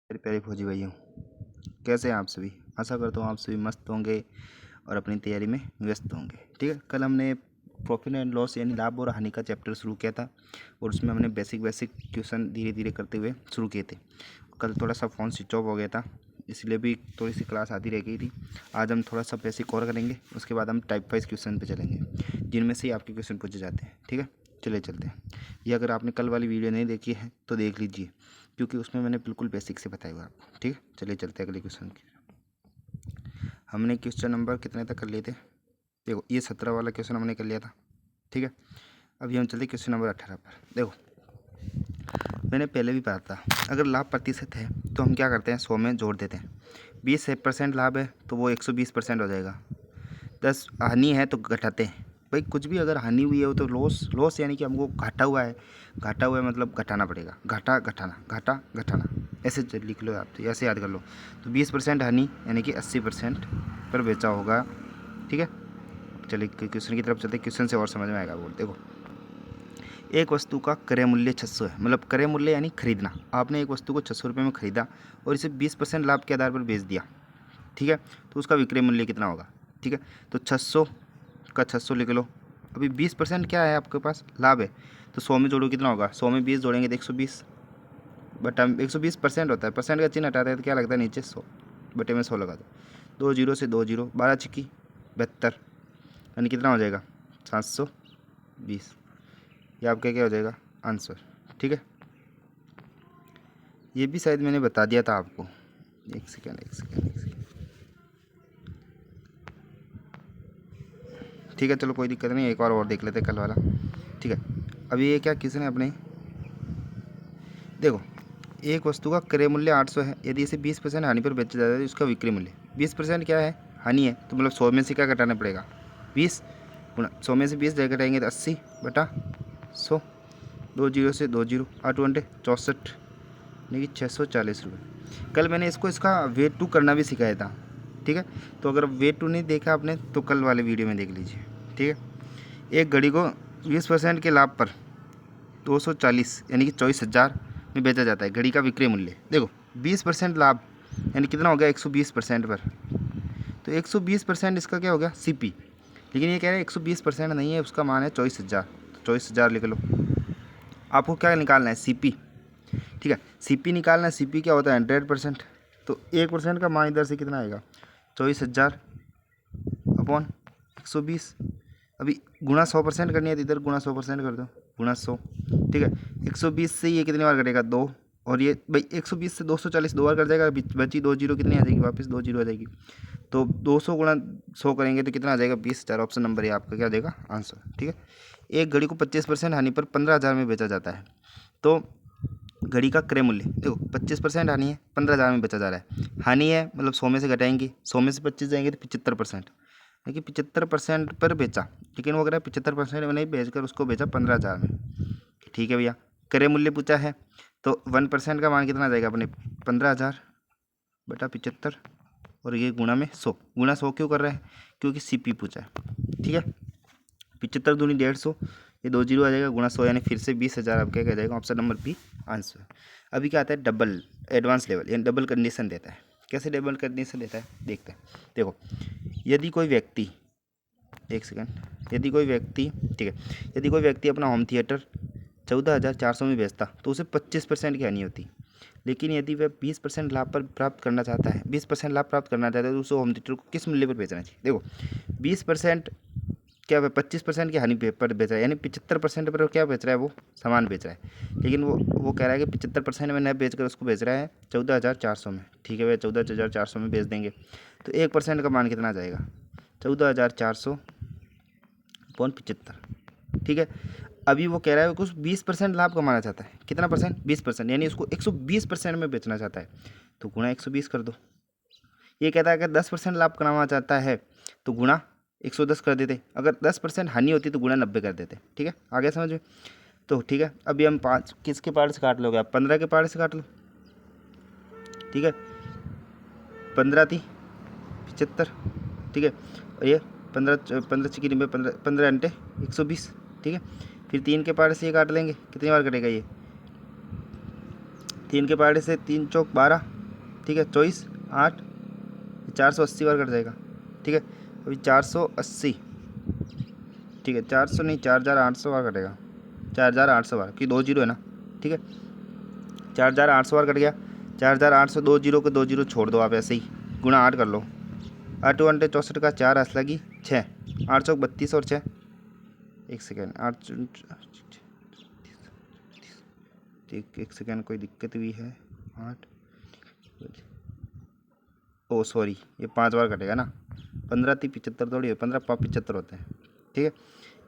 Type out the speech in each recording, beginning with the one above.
मेरे प्यारे फौजी भाइयों, कैसे हैं आप सभी। आशा करता हूँ आप सभी मस्त होंगे और अपनी तैयारी में व्यस्त होंगे। ठीक है, कल हमने प्रॉफिट एंड लॉस यानी लाभ और हानि का चैप्टर शुरू किया था और उसमें हमने बेसिक क्वेश्चन धीरे धीरे करते हुए शुरू किए थे। कल थोड़ा सा फ़ोन स्विच ऑफ हो गया था, इसलिए भी थोड़ी सी क्लास आधी रह गई थी। आज हम थोड़ा सा बेसिक और करेंगे, उसके बाद हम टाइप वाइज क्वेश्चन पे चलेंगे जिनमें से आपके क्वेश्चन पूछे जाते हैं। ठीक है, चलिए चलते हैं। ये अगर आपने कल वाली वीडियो नहीं देखी है तो देख लीजिए, क्योंकि उसमें मैंने बिल्कुल बेसिक से बताया हुआ आपको। ठीक है, चलिए चलते हैं अगले क्वेश्चन की। हमने क्वेश्चन नंबर कितने तक कर लिए थे? देखो, ये 17 वाला क्वेश्चन हमने कर लिया था। ठीक है, अभी हम चलते क्वेश्चन नंबर 18 पर। देखो, मैंने पहले भी पढ़ा था, अगर लाभ प्रतिशत है तो हम क्या करते हैं, 100 में जोड़ देते हैं। 20% लाभ है तो वो 120% हो जाएगा। 10 हानि है तो घटाते हैं। भाई कुछ भी अगर हानि हुई है वो तो लॉस यानी कि हमको घाटा हुआ है। घाटा हुआ है मतलब घटाना पड़ेगा। घाटा घटाना ऐसे लिख लो आप, तो ऐसे याद कर लो। तो 20% हानि यानी कि 80% पर बेचा होगा। ठीक है, चलिए क्वेश्चन की तरफ चलते। क्वेश्चन से और समझ में आएगा। बोल देखो, एक वस्तु का क्रय मूल्य 600 है, मतलब क्रय मूल्य यानी खरीदना। आपने एक वस्तु को 600 रुपये में खरीदा और इसे 20% लाभ के आधार पर बेच दिया। ठीक है, तो उसका विक्रय मूल्य कितना होगा? ठीक है, तो 600 का 600 लिख लो। अभी 20% क्या है आपके पास, लाभ है, तो 100 में जोड़ो कितना होगा? 100 में 20 जोड़ेंगे तो 120 बटा 120% होता है। परसेंट का चिन्ह हटाते हैं तो क्या लगता है नीचे 100 बटे में 100 लगा दो। 2 जीरो से 2 जीरो, 12 छिक्की 72, यानी कितना हो जाएगा? 720। ये आपका क्या हो जाएगा आंसर। ठीक है, ये भी शायद मैंने बता दिया था आपको। एक सेकेंड। ठीक है, चलो कोई दिक्कत नहीं, एक बार और देख लेते कल वाला। ठीक है, अभी ये क्या क्वेश्चन है अपने, देखो, एक वस्तु का क्रय मूल्य 800 है, यदि इसे 20% हानि पर बेचा जाता है तो उसका विक्रय मूल्य 20% क्या है, हानि है, तो मतलब 100 में से क्या घटाना पड़ेगा? 20 गुणा 100 में से 20 घटाएंगे तो 80 बटा 100। 2 जीरो से 2 जीरो, 8 घंटे 64, यानी कि 640 रुपये। कल मैंने इसका वे टू करना भी सिखाया था। ठीक है, तो अगर वे टू नहीं देखा आपने तो कल वाले वीडियो में देख लीजिए। ठीक है, एक घड़ी को 20% के लाभ पर 240 यानी कि 24,000 में बेचा जाता है। घड़ी का विक्रय मूल्य देखो, 20% लाभ यानी कितना हो गया? 120% पर, तो 120% इसका क्या हो गया? सीपी। लेकिन ये कह रहे हैं 120% नहीं है, उसका मान है 24,000, तो 24,000 लिख लो। आपको क्या निकालना है? सीपी। ठीक है, सीपी निकालना है। सीपी क्या होता है? 100%। तो 1% का मान इधर से कितना आएगा? 24,000 अपॉन 120। अभी गुणा 100% करनी है तो इधर गुणा 100% कर दो, गुणा 100। ठीक है, 120 से ये कितनी बार कटेगा? 2। और ये भाई 120 से 240 2 बार कर जाएगा, बची 2 जीरो कितनी आ जाएगी? वापस 2 जीरो आ जाएगी। तो 200 गुणा 100 करेंगे तो कितना आ जाएगा? 20,000। ऑप्शन नंबर ये आपका क्या देगा आंसर। ठीक है, एक घड़ी को 25% हानि पर 15,000 में बेचा जाता है। तो घड़ी का क्रय मूल्य देखो, 25% हानि है, 15,000 में बेचा जा रहा है। हानि है मतलब 100 में से घटाएंगे, 100 में से 25 जाएंगे तो 75%, देखिए 75% पर बेचा। लेकिन वो कह रहा है 75% में नहीं बेचकर उसको बेचा 15,000 में। ठीक है भैया, क्रय मूल्य पूछा है तो 1% का मान कितना आ जाएगा अपने? 15,000 बटा 75, और ये गुणा में 100। गुणा 100 क्यों कर रहे हैं? क्योंकि सीपी पूछा है। ठीक है, 75 दूनी 150, ये 2 जीरो आ जाएगा, गुणा 100 यानी फिर से 20,000 आपका क्या जाएगा? Option number B answer. अभी क्या आता है? डबल एडवांस लेवल यानी डबल कंडीशन देता है। कैसे डबल कंडीशन देता है देखते हैं। देखो, यदि कोई व्यक्ति, एक सेकंड, यदि कोई व्यक्ति, ठीक है, यदि कोई व्यक्ति अपना होम थिएटर 14,400 में बेचता तो उसे 25% की हानि होती। लेकिन यदि वह 20% लाभ पर प्राप्त करना चाहता है, 20% लाभ प्राप्त करना चाहता है तो उसे होम थिएटर को किस मूल्य पर बेचना चाहिए? देखो, 20% क्या है? 25% की हानि पर बेच रहा है, यानी 75% पर क्या बेच रहा है? वो सामान बेच रहा है। लेकिन वो कह रहा है कि 75% में न बेच कर उसको बेच रहा है 14,400 में। ठीक है भैया, 14,400 में बेच देंगे तो 1% का मान कितना आ जाएगा? 14,400 पॉइंट 75। ठीक है, अभी वो कह रहा है कि कुछ 20% लाभ कमाना चाहता है। कितना परसेंट? 20%, यानी उसको 120% में बेचना चाहता है, तो गुणा 120 कर दो। ये कहता है कि 10% लाभ कमाना चाहता है तो गुणा 110 कर देते। अगर 10% हानि होती तो गुणा 90 कर देते। ठीक है, आगे समझ में? तो ठीक है, अभी हम 5 किसके पार्ट से काट लोगे आप? 15 के पार्ट से काट लो। ठीक है, 15 थी 75। ठीक है, और ये 15 चिकी 90, 15 घंटे 120। ठीक है, फिर 3 के पार्ट से ये काट लेंगे, कितनी बार कटेगा ये? 3 के पार्ट से 3 चौक 12, ठीक है 24 8 480 बार कट जाएगा। ठीक है अभी 480, ठीक है 400 नहीं 4800 बार कटेगा, 4800 बार कि 2 जीरो है ना। ठीक है 4800 बार कट गया। 4800 2 जीरो को 2 जीरो छोड़ दो आप, ऐसे ही गुणा 8 कर लो। 8 अंटे 64 का 4 हंस लगी 6, 8 चौक 32 और 6, एक सेकेंड 8 ठीक, एक सेकेंड कोई दिक्कत हुई है। 8 ओ सॉरी ये 5 बार कटेगा ना, 15 3 75 थोड़ी है, 15 5 75 होते हैं। ठीक है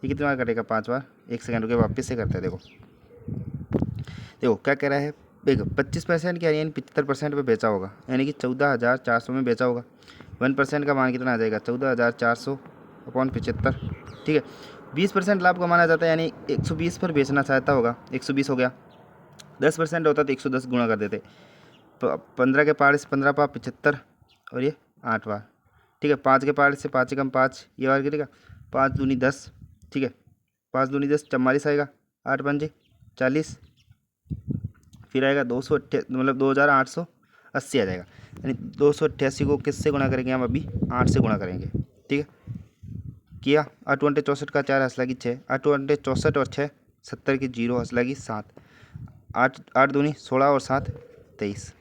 ये कितनी बार कटेगा 5 बार, एक सेकेंड रुके वापस से करते हैं। देखो देखो क्या कह रहा है, देखो 25% क्या यानी 75% पे बेचा होगा, यानी कि 14,400 में बेचा होगा। 1% का मान कितना आ जाएगा 14,400 अपॉन 75। ठीक है 20% लाभ कमाना चाहता है यानी 120 पर बेचना चाहता होगा, 120 हो गया। 10% होता तो 110 गुणा कर देते। 15 के पार से 15 पार 75 और ये 8 बार। ठीक है 5 के पार से 5 कम 5, ये बार गिरेगा 5 दूनी 10। ठीक है 5 दूनी 10 44 आएगा, 8 पंजे 40, फिर आएगा 288 मतलब 2880 आ जाएगा। यानी 288 को किससे गुणा करेंगे हम अभी, 8 से गुणा करेंगे। ठीक है किया 8 अंटे 64 का 4 हंस लगी 6, 8 अंटे 64 और 6 70 की 0 हंस लगी 7, 8 8 दूनी 16 और 7 23,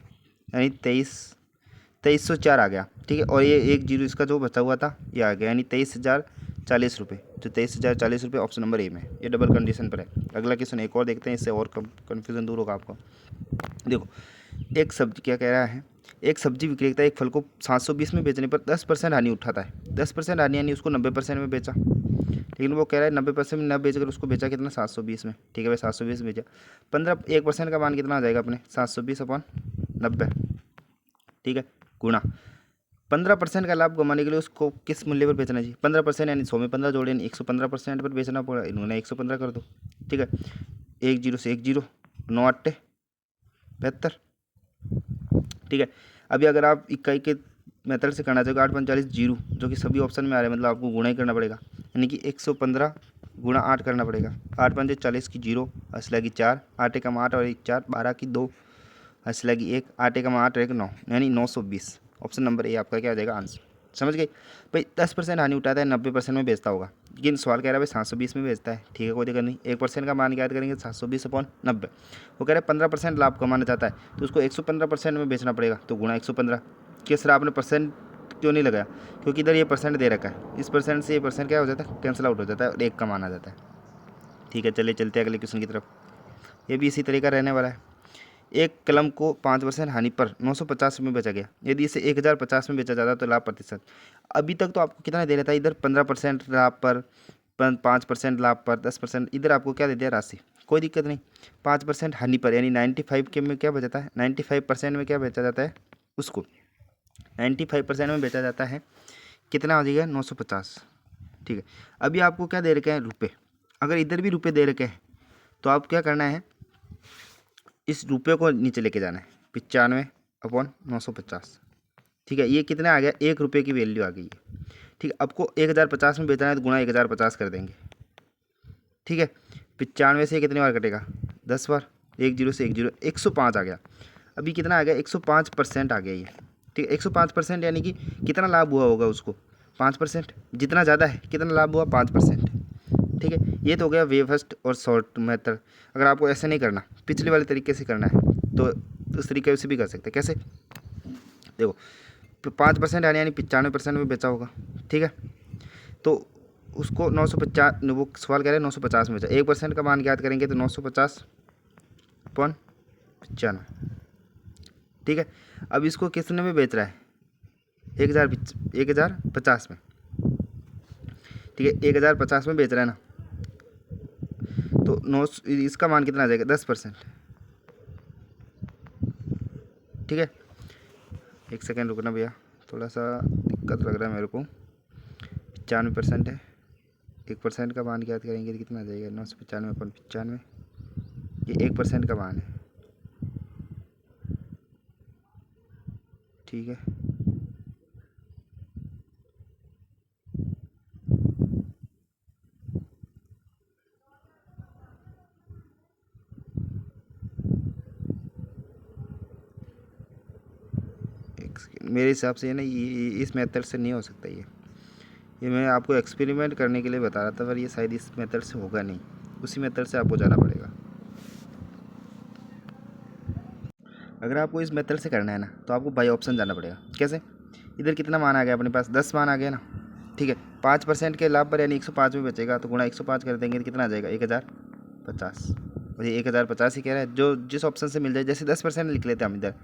यानी 2304 आ गया। ठीक है और ये एक जीरो इसका जो बचा हुआ था ये आ गया, यानी 23,040 रुपये। जो 23,040 रुपये ऑप्शन नंबर ए में, ये डबल कंडीशन पर है। अगला क्वेश्चन एक और देखते हैं, इससे और कन्फ्यूजन दूर होगा आपको। देखो एक सब्जी क्या कह रहा है, एक सब्जी विक्रेता एक फल को 720 में बेचने पर 10% हानि उठाता है। 10% हानि यानी उसको 90% में बेचा, लेकिन वो कह रहा है 90% में न बेचकर उसको बेचा कितना 720 में। ठीक है भाई 720 बेचा, 1% का मान कितना आ जाएगा अपने 720 अपॉन 90। ठीक है गुणा 15% का लाभ कमाने के लिए उसको किस मूल्य पर बेचना चाहिए। 15% यानी 100 में 15 जोड़े, यानी 115% पर बेचना पड़ा, इन्होंने 115 कर दो। ठीक है एक जीरो से एक जीरो, 9 8 72। ठीक है अभी अगर आप इकाई के मेथड से करना चाहोगे 8 45 जीरो, जो कि सभी ऑप्शन में आ रहे हैं, मतलब आपको गुणा ही करना पड़ेगा, यानी कि 115 गुणा 8 करना पड़ेगा। 8 पंजे 40 की 0 हंस लगी 4, 8 एकम 8 और 1 4 12 की 2 हंस लगी 1, 8 एकम 8 और 1 9, यानी 920। ऑप्शन नंबर ए आपका क्या हो जाएगा आंसर। समझ गए भाई 10% हानि उठाता है 90% में बेचता होगा, लेकिन सवाल कह रहा है भाई 720 में बेचता है। ठीक है कोई दिक्कत नहीं, 1% का मान याद करेंगे 720 अपॉन 90। वो कह रहा है 15% लाभ कमाना चाहता है तो उसको 115% में बेचना पड़ेगा, तो गुणा 115। किस तरह आपने परसेंट क्यों नहीं लगाया, क्योंकि इधर ये परसेंट दे रखा है, इस परसेंट से ये परसेंट क्या हो जाता है कैंसिल आउट हो जाता है और एक का मान आ जाता है। ठीक है चलिए चलते हैं अगले क्वेश्चन की तरफ, ये भी इसी तरीका रहने वाला है। एक कलम को 5% हानि पर 950 में बेचा गया, यदि इसे 1050 में बेचा जाता तो लाभ प्रतिशत। अभी तक तो आपको कितना दे रहा था, इधर 15% लाभ पर, 5% लाभ पर, 10%, इधर आपको क्या दे दिया राशि, कोई दिक्कत नहीं। 5% हानि पर यानी 95 के में क्या बचाता है, 95% में क्या बेचा जाता है उसको, 95% में बेचा जाता है, कितना हो जाएगा 950। ठीक है अभी आपको क्या दे रखे हैं रुपये, अगर इधर भी रुपये दे रखे हैं तो आप क्या करना है, इस रुपये को नीचे लेके जाना है, 95 अपॉन 950। ठीक है ये कितना आ गया, 1 रुपये की वैल्यू आ गई है। ठीक है आपको 1050 में बेचना है तो गुणा 1050 कर देंगे। ठीक है 95 से कितनी बार कटेगा 10 बार, 1 जीरो से 1 जीरो, 105 आ गया। अभी कितना आ गया 105% आ गया ये। ठीक है 105% यानी कि कितना लाभ हुआ होगा उसको 5%, जितना ज़्यादा है कितना लाभ हुआ 5%। ठीक है ये तो हो गया वे फर्स्ट और शॉर्ट मेथड। अगर आपको ऐसे नहीं करना, पिछले वाले तरीके से करना है तो उस तरीके से भी कर सकते हैं। कैसे देखो 5% आने यानी 95% में बेचा होगा। ठीक है तो उसको 950, वो सवाल कह रहे हैं 950 में बेचा, 1% का मान याद करेंगे तो 950 पॉन 95। ठीक है अब इसको कितने में बेच रहा है 1050 में। ठीक है 1050 में बेच रहा है ना, तो 9 इसका मान कितना आ जाएगा 10%। ठीक है एक सेकेंड रुकना भैया, थोड़ा सा दिक्कत लग रहा है मेरे को। 95% है, 1% का मान याद करेंगे तो कितना आ जाएगा 995 ये 1% का मान है। ठीक है मेरे हिसाब से ना ये इस मेथड से नहीं हो सकता ये मैं आपको एक्सपेरिमेंट करने के लिए बता रहा था, पर ये शायद इस मेथड से होगा नहीं, उसी मेथड से आपको जाना पड़ेगा। अगर आपको इस मेथड से करना है ना तो आपको बाई ऑप्शन जाना पड़ेगा। कैसे? इधर कितना मान आ गया अपने पास? 10 मान आ गया ना, ठीक है। 5% के लाभ पर यानी 105 में बचेगा, तो गुणा 105 कर देंगे तो कितना आ जाएगा? 1050। और ये 1050 ही कह रहा है, जो जिस ऑप्शन से मिल जाए। जैसे 10% लिख लेते हैं हम इधर,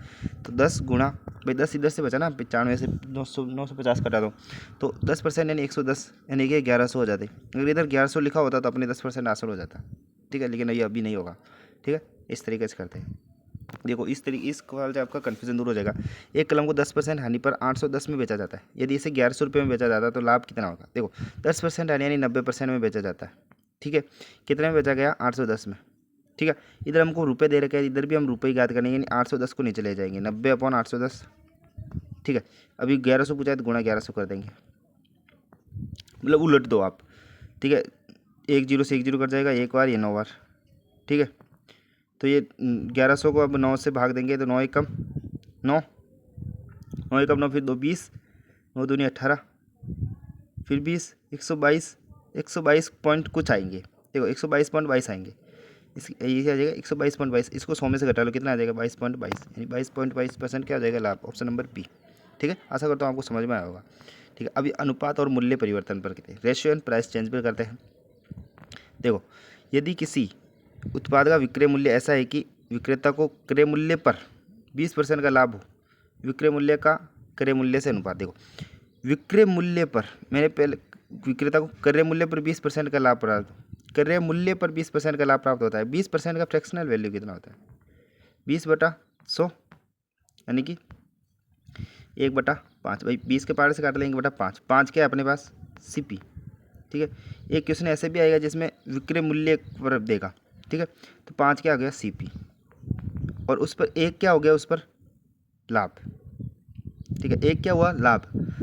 तो 10 गुणा, भाई 10 इधर से बचा ना, 95 से 950 कटा दो, तो 10% यानी 110, यानी कि 1100 हो जाते। अगर इधर 1100 लिखा होता तो अपने 10% हासिल हो जाता, ठीक है। लेकिन ये अभी नहीं होगा, ठीक है। इस तरीके से करते हैं। देखो इस कॉल से आपका कन्फ्यूजन दूर हो जाएगा। एक कलम को 10% हानि पर 810 में बेचा जाता है। यदि इसे 1100 रुपये में बेचा जाता है तो लाभ कितना होगा? देखो 10% हानि यानी 90% में बेचा जाता है, ठीक है। कितने में बेचा गया? 810 में, ठीक है। इधर हमको रुपये दे रखे हैं, इधर भी हम रुपये ही याद करेंगे, यानी 810 को नीचे ले जाएंगे, 90/810, ठीक है। अभी 1100 पूछा है तो गुणा 1100 कर देंगे, मतलब उलट दो आप, ठीक है। 1 0 से 1 0 कट जाएगा, एक बार, ये 9 बार, ठीक है। तो ये 1100 को अब 9 से भाग देंगे तो 9 एक कम 9, 9 एक कम 9, फिर 2 20, 9 दूनी 18, फिर 20, 122, 122 पॉइंट कुछ आएंगे। देखो 122.22 आएंगे। ये क्या आ जाएगा? 122.22। इसको 100 में से घटा लो, कितना आ जाएगा? 22.22, यानी 22.22% क्या हो जाएगा? लाभ। ऑप्शन नंबर बी, ठीक है। आशा करता हूँ आपको समझ में आया होगा, ठीक है। अभी अनुपात और मूल्य परिवर्तन पर कहते हैं, रेशियो एंड प्राइस चेंज पर करते हैं। देखो यदि किसी उत्पाद का विक्रय मूल्य ऐसा है कि विक्रेता को क्रय मूल्य पर 20% का लाभ हो, विक्रय मूल्य का क्रय मूल्य से अनुपात। देखो विक्रय मूल्य पर, मैंने पहले विक्रेता को क्रय मूल्य पर 20% का लाभ प्राप्त हो, क्रय मूल्य पर 20% का लाभ प्राप्त होता है। 20% का फ्रैक्शनल वैल्यू कितना होता है? 20/100, यानी कि 1/5। भाई 20 के पार से काट लेंगे, 1/5। 5 क्या है अपने पास? CP, ठीक है। एक क्वेश्चन ऐसे भी आएगा जिसमें विक्रय मूल्य पर देगा, ठीक है। तो 5 क्या आ गया? CP, और उस पर 1 क्या हो गया? उस पर लाभ, ठीक है। 1 क्या हुआ? लाभ।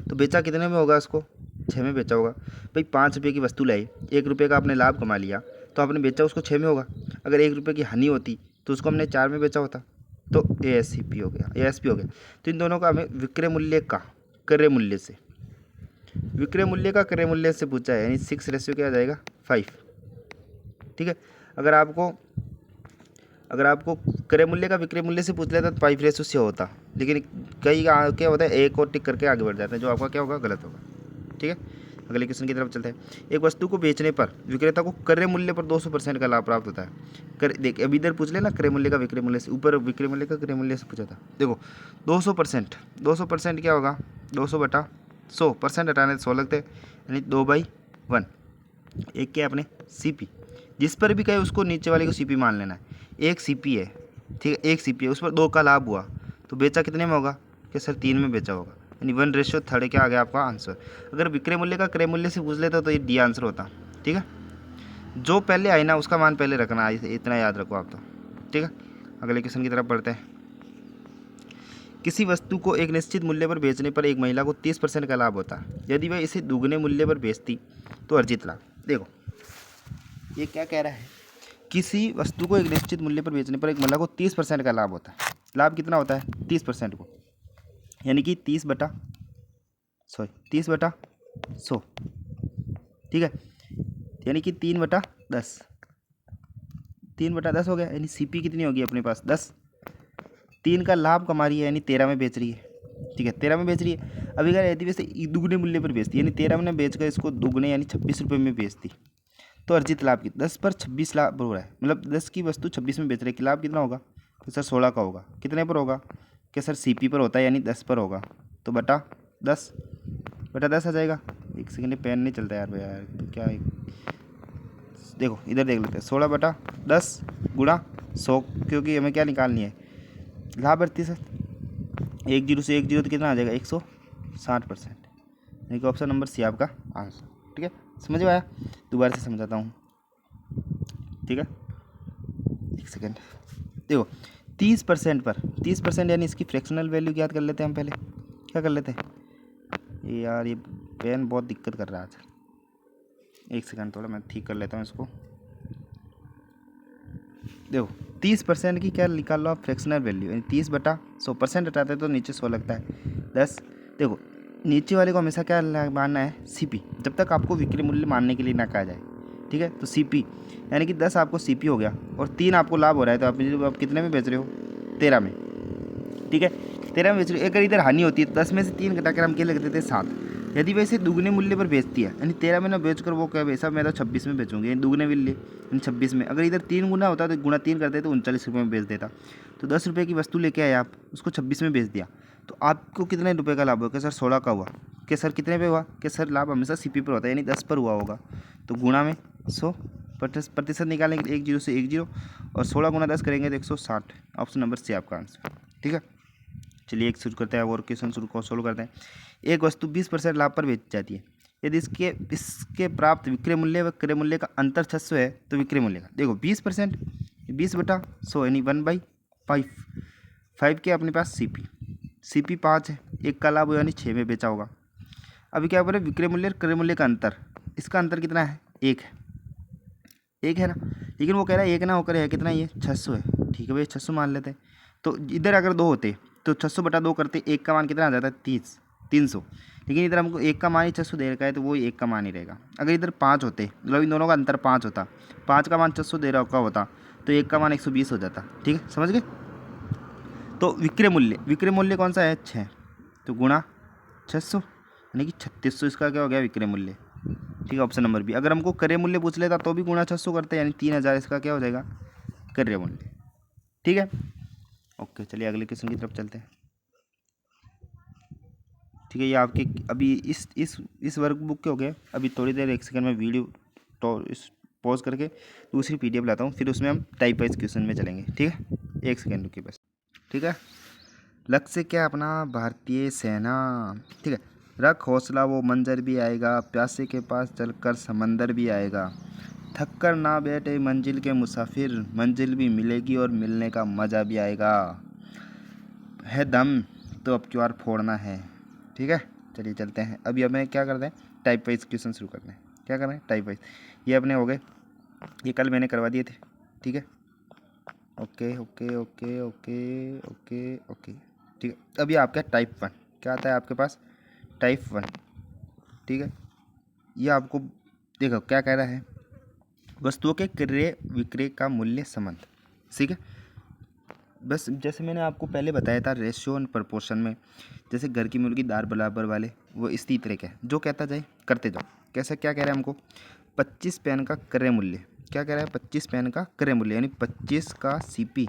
तो बेचा कितने में होगा? उसको 6 में बेचा होगा। भाई 5 रुपये की वस्तु लाई, 1 रुपये का आपने लाभ कमा लिया, तो आपने बेचा उसको 6 में होगा। अगर 1 रुपये की हानि होती तो उसको हमने 4 में बेचा होता, तो ASCP हो गया, ASP हो गया। तो इन दोनों का हमें विक्रय मूल्य का क्रय मूल्य से, विक्रय मूल्य का क्रय मूल्य से पूछा है, यानी 6 रेशियो क्या आ जाएगा? 5, ठीक है। अगर आपको क्रय मूल्य का विक्रय मूल्य से पूछ लेता तो 5:6 होता, लेकिन कई क्या होता है, एक और टिक करके आगे बढ़ जाते हैं, जो आपका क्या होगा? गलत होगा, ठीक है। अगले क्वेश्चन की तरफ चलते हैं। एक वस्तु को बेचने पर विक्रेता को क्रय मूल्य पर 200% का लाभ प्राप्त होता है। देख अभी इधर पूछ लेना क्रय मूल्य का विक्रय मूल्य से, ऊपर विक्रय मूल्य का क्रय मूल्य से पूछा था। देखो 200% क्या होगा? 200/100, हटाने 100 लगते हैं, यानी 2/1। एक क्या है अपने? CP, जिस पर भी कहे उसको नीचे वाले को CP मान लेना है। एक CP है, ठीक है, एक CP है, उस पर 2 का लाभ हुआ, तो बेचा कितने में होगा? क्या सर? 3 में बेचा होगा, यानी 1:3 क्या आ गया आपका आंसर। अगर विक्रय मूल्य का क्रय मूल्य से पूछ लेता तो ये D आंसर होता, ठीक है। जो पहले आए ना उसका मान पहले रखना है, इतना याद रखो आप तो, ठीक है। अगले क्वेश्चन की तरफ बढ़ते हैं। किसी वस्तु को एक निश्चित मूल्य पर बेचने पर एक महिला को 30% का लाभ होता है। यदि वह इसे दुगने मूल्य पर बेचती तो अर्जित लाभ। देखो ये क्या कह रहा है? किसी वस्तु को एक निश्चित मूल्य पर बेचने पर एक महिला को 30% का लाभ होता है। लाभ कितना होता है? 30% को, यानी कि 30/100, ठीक है, यानी कि 3/10, 3/10 हो गया, यानी CP कितनी होगी अपने पास? 10। 3 का लाभ कमा रही है, यानी 13 में बेच रही है, ठीक है, 13 में बेच रही है। अभी अगर यदि वैसे दुगने मूल्य पर बेचती, यानी 13 में बेच कर इसको दुगने यानी 26 रुपये में बेचती, तो अर्जित लाभ की 10 पर 26 लाभ हो रहा है, मतलब 10 की वस्तु 26 में बेच रहे, कि लाभ कितना होगा? तो सर 16 का होगा। कितने पर होगा? क्या सर? CP पर होता है, यानी 10 पर होगा, तो बटा 10 आ जाएगा। एक सेकेंड, पेन नहीं चलता यार भैया, यार क्या है? देखो इधर देख लेते हैं, 16/10 गुणा 100, क्योंकि हमें क्या निकालनी है? लाभ 38 है। 1 0 से 1 0 तो कितना आ जाएगा? 160%, यानी कि ऑप्शन नंबर C आपका आंसर, ठीक है। समझ में आया? दोबारा से समझाता हूँ, ठीक है, एक सेकेंड। देखो 30% यानी इसकी फ्रैक्शनल वैल्यू याद कर लेते हैं हम पहले। क्या कर लेते हैं? ये यार ये पेन बहुत दिक्कत कर रहा है आज। एक सेकेंड, थोड़ा मैं ठीक कर लेता हूँ इसको। देखो 30% की क्या निकाल लो आप, फ्रैक्शनल वैल्यू, यानी 30/100%। हटाते हैं तो नीचे 100 लगता है 10। देखो नीचे वाले को हमेशा क्या मानना है, सीपी, जब तक आपको विक्रय मूल्य मानने के लिए ना कहा जाए। ठीक है, तो सीपी यानी कि 10 आपको सीपी हो गया और 3 आपको लाभ हो रहा है, तो आप कितने में बेच रहे हो, 13 में। ठीक है, 13 में बेच रहे हो। अगर इधर हानि होती है 10 में से 3 घटाकर हम क्या लिख देते हैं 7। यदि वैसे दुगने मूल्य पर बेचती है, यानी 13 में ना बेचकर वो क्या वैसा मैं तो 26 में बेचूंगी, यानी दुगने मूल्य यानी 26 में। अगर इधर 3 गुना होता तो गुना 3 करते तो 39 रुपये में बेच देता। तो 10 रुपये की वस्तु लेके आए आप, उसको 26 में बेच दिया, तो आपको कितने रुपये का लाभ हुआ, कि सर 16 का हुआ, कि सर कितने पे हुआ, कि सर लाभ हमेशा सीपी पर होता है, यानी 10 पर हुआ होगा। तो गुणा में 100, प्रतिशत निकालेंगे 1 0 से 1 0, और 16 गुना 10 करेंगे तो 160। ऑप्शन नंबर C आपका आंसर। ठीक है, चलिए एक शुरू करते हैं और क्वेश्चन सोल्व करते हैं। एक वस्तु 20% लाभ पर बेची जाती है, यदि इसके प्राप्त विक्रय मूल्य व क्रय मूल्य का अंतर 600 है, तो विक्रय मूल्य का देखो 20%, 20/100 यानी 1/5। 5 के अपने पास सीपी 5 है, 1 का लाभ हुआ यानी 6 में बेचा होगा। अभी क्या बोले, विक्रय मूल्य और क्रय मूल्य का अंतर, इसका अंतर कितना है, 1 है, 1 है ना। लेकिन वो कह रहा है 1 ना होकर है कितना, ये 600 है। ठीक है भाई, 600 मान लेते हैं। तो इधर अगर 2 होते तो 600/2 करते, 1 का मान कितना आ जाता है, 300। लेकिन इधर हमको 1 का मान ही 600 दे रखा है, तो वो 1 का मान ही रहेगा। अगर इधर 5 होते, मतलब इन दोनों का अंतर 5 होता, 5 का मान 600 दे रखा होता, तो 1 का मान 120 हो जाता। ठीक है, समझ गए। तो विक्रय मूल्य कौन सा है, 6, तो गुणा 600 यानी कि 3600 इसका क्या हो गया, विक्रय मूल्य। ठीक है, ऑप्शन नंबर बी। अगर हमको क्रय मूल्य पूछ लेता तो भी गुणा 600 करते, यानी 3000 इसका क्या हो जाएगा, क्रय मूल्य। ठीक है, ओके, चलिए अगले क्वेश्चन की तरफ चलते हैं। ठीक है, ये आपके अभी इस वर्कबुक के हो गए। अभी थोड़ी देर 1 सेकंड में वीडियो तो इस पॉज करके दूसरी PDF लाता हूँ, फिर उसमें हम टाइप वाइज क्वेश्चन में चलेंगे। ठीक है, 1 सेकंड रुकिए बस। ठीक है, लक्ष्य क्या अपना, भारतीय सेना। ठीक है, रख हौसला वो मंजर भी आएगा, प्यासे के पास चलकर समंदर भी आएगा, थक कर ना बैठे मंजिल के मुसाफिर, मंजिल भी मिलेगी और मिलने का मज़ा भी आएगा, है दम तो अब की बार फोड़ना है। ठीक है, चलिए चलते हैं। अभी हमें क्या करते हैं, टाइप वाइज क्वेश्चन शुरू करते हैं। क्या करना है, टाइप वाइज। ये अपने हो गए, ये कल मैंने करवा दिए थे। ठीक है, okay okay okay okay okay okay. ठीक है, अभी आपका टाइप 1 क्या आता है आपके पास, टाइप 1। ठीक है, ये आपको देखो क्या कह रहा है, वस्तुओं के क्रय विक्रय का मूल्य संबंध। ठीक है, बस जैसे मैंने आपको पहले बताया था रेशियो एंड प्रपोर्शन में, जैसे घर की मुर्गी दार बराबर वाले, वो इसी तरह के जो कहता जाए करते जाओ। कैसे, क्या कह रहा है हमको, 25 पेन का क्रय मूल्य, क्या कह रहा है, 25 पेन का क्रय मूल्य यानी 25 का सीपी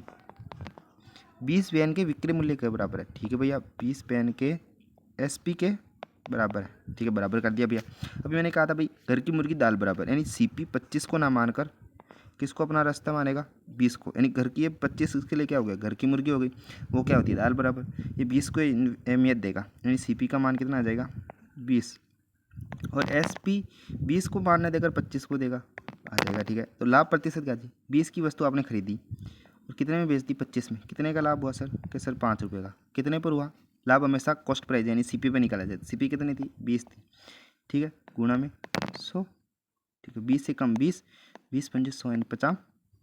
20 पेन के विक्रय मूल्य के बराबर है। ठीक है भैया, 20 पेन के एसपी के बराबर है। ठीक है, बराबर कर दिया भैया। अभी मैंने कहा था भाई घर की मुर्गी दाल बराबर, यानी सीपी 25 को ना मानकर किसको अपना रास्ता मानेगा, 20 को, यानी घर की ये 25 इसके लिए क्या हो गया, घर की मुर्गी हो गई, वो क्या होती है दाल बराबर, ये 20 को अहमियत देगा, यानी सीपी का मान कितना आ जाएगा 20, और एसपी 20 को मान न देकर 25 को देगा, आ जाएगा। ठीक है, तो लाभ प्रतिशत क्या थी, 20 की वस्तु आपने खरीदी और कितने में बेच दी, 25 में, कितने का लाभ हुआ सर, कि सर 5 रुपये का, कितने पर हुआ लाभ, हमेशा कॉस्ट प्राइस यानी सीपी पे निकाला जाए, सीपी कितनी थी 20 थी। ठीक है, गुणा में 100। ठीक है, 20 से कम 20, 20 पंजे 100 यानी 50,